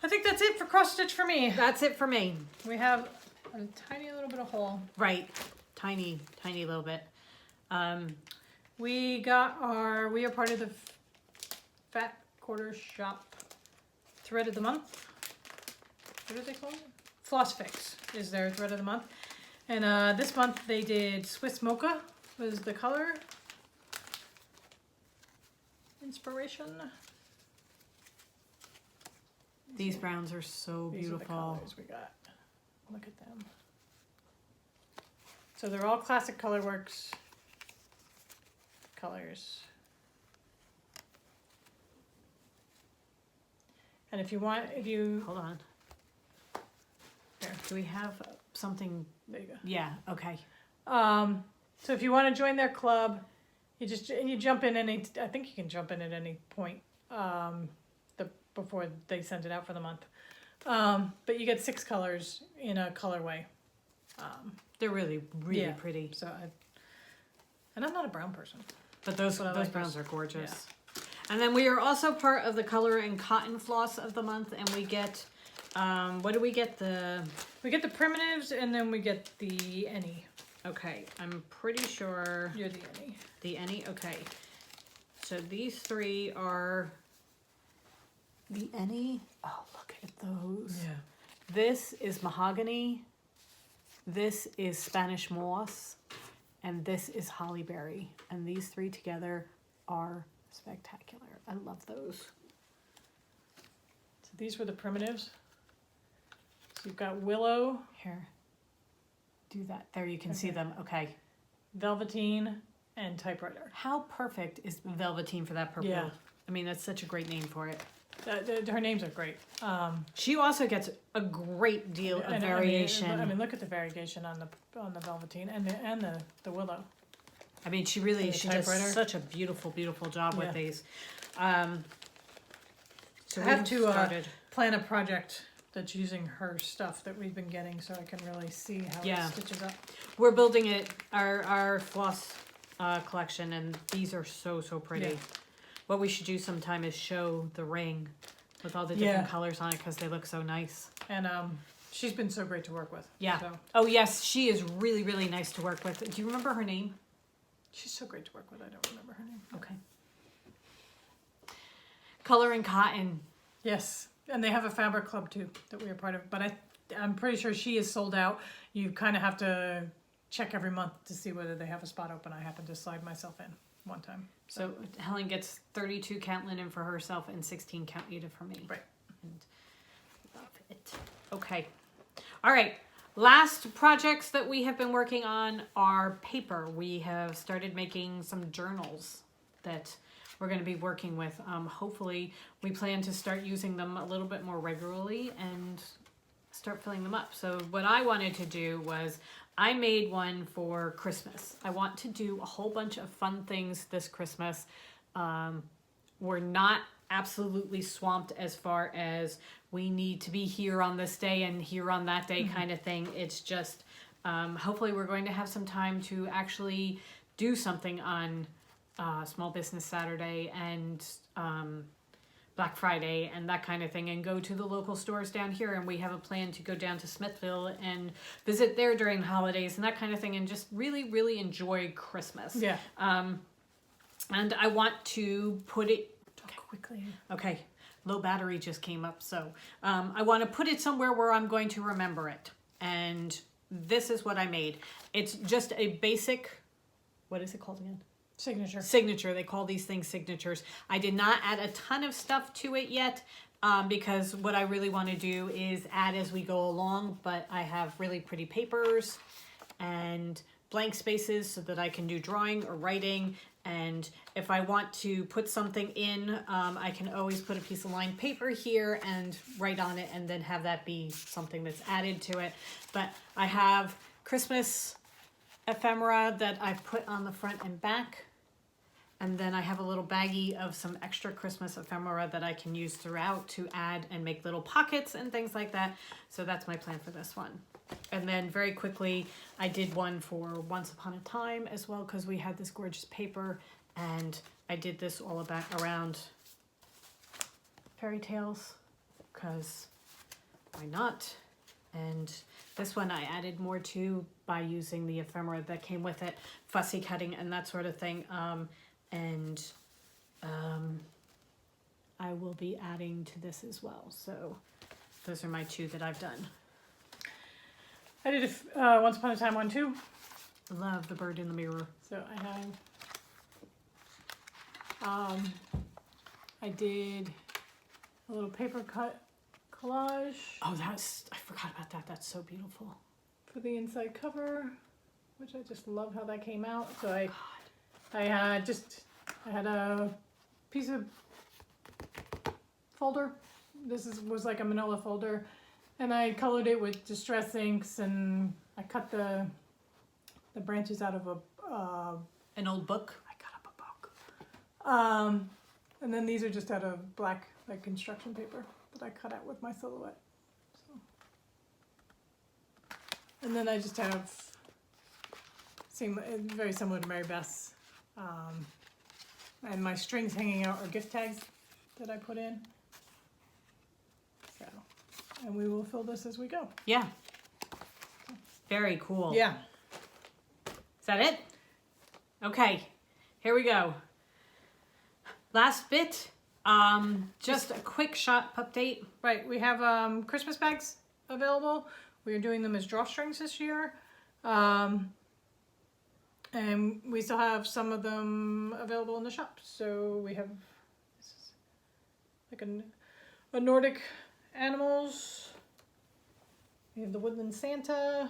I think that's it for cross stitch for me. That's it for me. We have a tiny little bit of hole. Right. Tiny little bit. We are part of the Fat Quarter Shop thread of the month. What do they call it? Floss Fix is their thread of the month. And this month they did Swiss Mocha was the color inspiration. These browns are so These are the beautiful. colors we got. Look at them. So they're all classic Colorworks colors. And if you want, Hold on. There. Do we have something? there you go. Yeah. Okay. So if you want to join their club, you jump in I think you can jump in at any point before they send it out for the month. But you get 6 colors in a colorway. They're really Yeah. pretty. So and I'm not a brown person. But those But I like browns those. are gorgeous. And then we are also part of the Color and Cotton Floss of the month, and we get what do we get? We get the primitives, and then we get the any. Okay, I'm pretty sure You're the any. the any. Okay, so these 3 are the any. Oh, look at those. Yeah. This is mahogany. This is Spanish moss, and this is hollyberry. And these 3 together are spectacular. I love those. So these were the primitives. So you've got willow, Here, do that. There, you can see them. Okay. velveteen, and typewriter. How perfect is Velveteen for that purple? Yeah. I mean, that's such a great name for it. Her names are great. She also gets a great deal of variation. I mean, look at the variegation on the velveteen and the willow. I mean, she really, And the she does typewriter. such a beautiful job with Yeah. these. So I have we've to started. plan a project that's using her stuff that we've been getting, so I can really see how Yeah. it stitches up. We're building it, our floss collection, and these are so pretty. Yeah. What we should do sometime is show the ring with all the different Yeah. colors on it, because they look so nice. And she's been so great to work with. Yeah. So Oh yes, she is really nice to work with. Do you remember her name? she's so great to work with. I don't remember her name. Okay. Color and Cotton. Yes, and they have a fabric club too that we are part of. But I'm pretty sure she is sold out. You kind of have to check every month to see whether they have a spot open. I happened to slide myself in one time. So Helen gets 32 count linen for herself and 16 count Nita for me. Right. And love it. Okay. All right. Last projects that we have been working on are paper. We have started making some journals that we're going to be working with. Hopefully, we plan to start using them a little bit more regularly and start filling them up. So what I wanted to do was I made one for Christmas. I want to do a whole bunch of fun things this Christmas. We're not absolutely swamped as far as we need to be here on this day and here on that day kind of thing. It's just hopefully we're going to have some time to actually do something on Small Business Saturday and Black Friday and that kind of thing, and go to the local stores down here. And we have a plan to go down to Smithville and visit there during the holidays and that kind of thing, and just really enjoy Christmas. Yeah. And I want to put it Quickly. Okay, low battery just came up, so I want to put it somewhere where I'm going to remember it. And this is what I made. It's just a basic, what is it called again? Signature. Signature. They call these things signatures. I did not add a ton of stuff to it yet because what I really want to do is add as we go along, but I have really pretty papers and blank spaces so that I can do drawing or writing. And if I want to put something in, I can always put a piece of lined paper here and write on it and then have that be something that's added to it. But I have Christmas ephemera that I've put on the front and back. And then I have a little baggie of some extra Christmas ephemera that I can use throughout to add and make little pockets and things like that. So that's my plan for this one. And then very quickly, I did one for Once Upon a Time as well, because we had this gorgeous paper, and I did this all around fairy tales, because why not? And this one I added more to by using the ephemera that came with it, fussy cutting and that sort of thing. I will be adding to this as well. So those are my 2 that I've done. I did Once Upon a Time one too. Love the bird in the mirror. So I did a little paper cut collage. Oh, I forgot about that. That's so beautiful. For the inside cover, which I just love how that came out. So I had a piece of folder. Was like a manila folder, and I colored it with distress inks, and I cut the branches out of An old book. I cut up a book. And then these are just out of black like construction paper that I cut out with my silhouette. So. And then I just have very similar to Mary Beth's. And my strings hanging out are gift tags that I put in. So, and we will fill this as we go. Yeah. Very cool. Yeah. Is that it? Okay, here we go. Last bit, just a quick shop update. Right, we have Christmas bags available. We are doing them as drawstrings this year. And we still have some of them available in the shop. So we have this is like a Nordic animals. We have the Woodland Santa.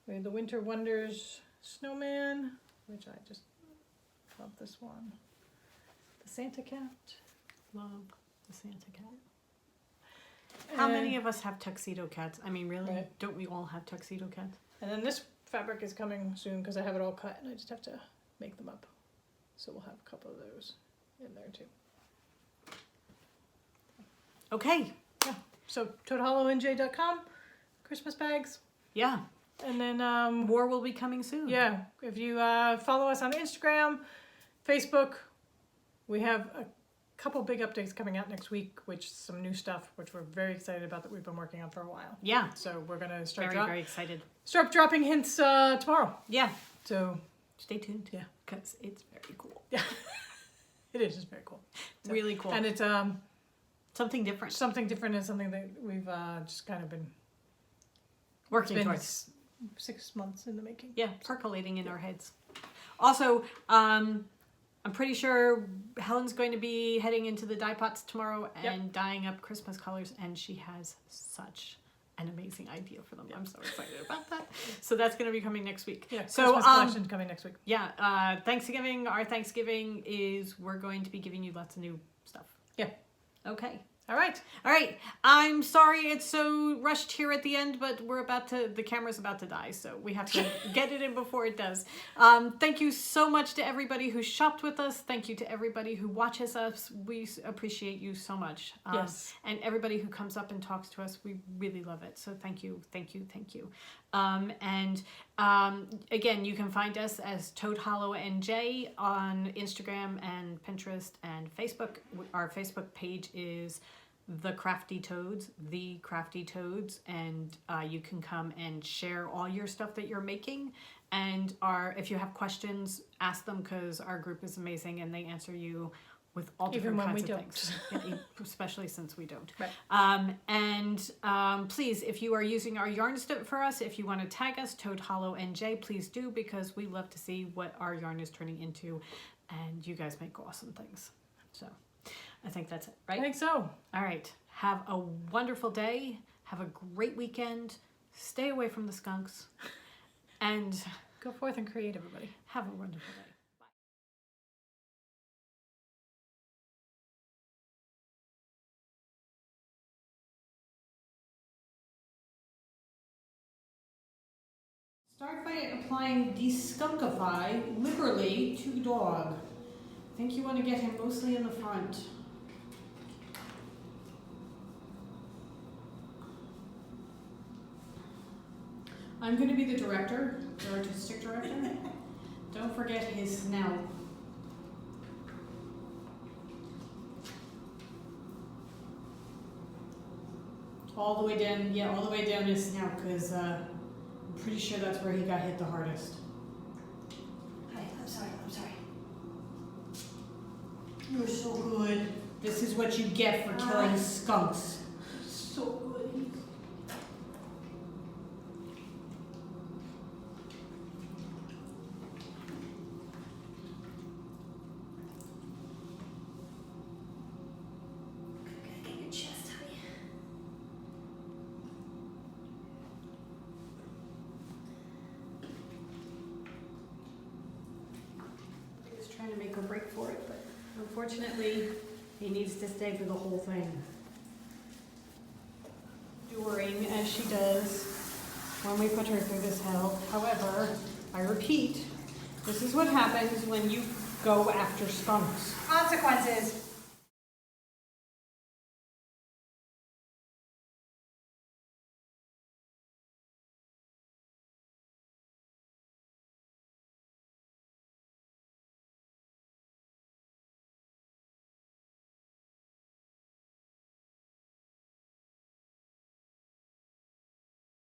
We have the Winter Wonders Snowman, which I just love this one. The Santa Cat. Love the Santa cat. How many of us have tuxedo cats? I mean, really? Right. Don't we all have tuxedo cats? And then this fabric is coming soon because I have it all cut and I just have to make them up. So we'll have a couple of those in there too. Okay. Yeah. So toadhollowNJ.com, Christmas bags. Yeah. And then More will be coming soon. yeah, if you follow us on Instagram, Facebook, we have a couple big updates coming out next week, which some new stuff, which we're very excited about that we've been working on for a while. Yeah. So we're gonna Very excited. start dropping hints tomorrow. Yeah. So Stay tuned. yeah, Because it's very cool. yeah, it is just very cool. So, Really cool. and it's something different. something different and something that we've just kind of been Working been towards. 6 months in the making. Yeah, percolating in our heads. Also, I'm pretty sure Helen's going to be heading into the dye pots tomorrow and dyeing up Christmas colors, and she has such an amazing idea for them. I'm so excited about that. So that's going to be coming next week. Yeah, so Christmas collection coming next week. Yeah, Thanksgiving. Our Thanksgiving is we're going to be giving you lots of new stuff. Yeah. Okay. All right. All right. I'm sorry it's so rushed here at the end, but the camera's about to die, so we have to get it in before it does. Thank you so much to everybody who shopped with us. Thank you to everybody who watches us. We appreciate you so much. Yes. And everybody who comes up and talks to us, we really love it. So thank you. Again, you can find us as ToadHollowNJ on Instagram and Pinterest and Facebook. Our Facebook page is The Crafty Toads, and you can come and share all your stuff that you're making. And if you have questions, ask them because our group is amazing and they answer you with all different kinds of things, especially since we don't. Right. Please, if you are using our yarns for us, if you want to tag us, ToadHollowNJ, please do, because we love to see what our yarn is turning into, and you guys make awesome things. So I think that's it, right? I think so. All right. Have a wonderful day. Have a great weekend. Stay away from the skunks. And Go forth and create, everybody. have a wonderful day. Start by applying Deskunkify liberally to dog. I think you want to get him mostly in the front. I'm going to be the director, the artistic director. Don't forget his snout. All the way down, yeah, all the way down his snout, because I'm pretty sure that's where he got hit the hardest. Hi, I'm sorry. You're so good. This is what you get for killing skunks. So good. Get your chest, honey. He was trying to make her break for it, but unfortunately, he needs to stay for the whole thing. Enduring as she does when we put her through this hell. However, I repeat, this is what happens when you go after skunks. Consequences.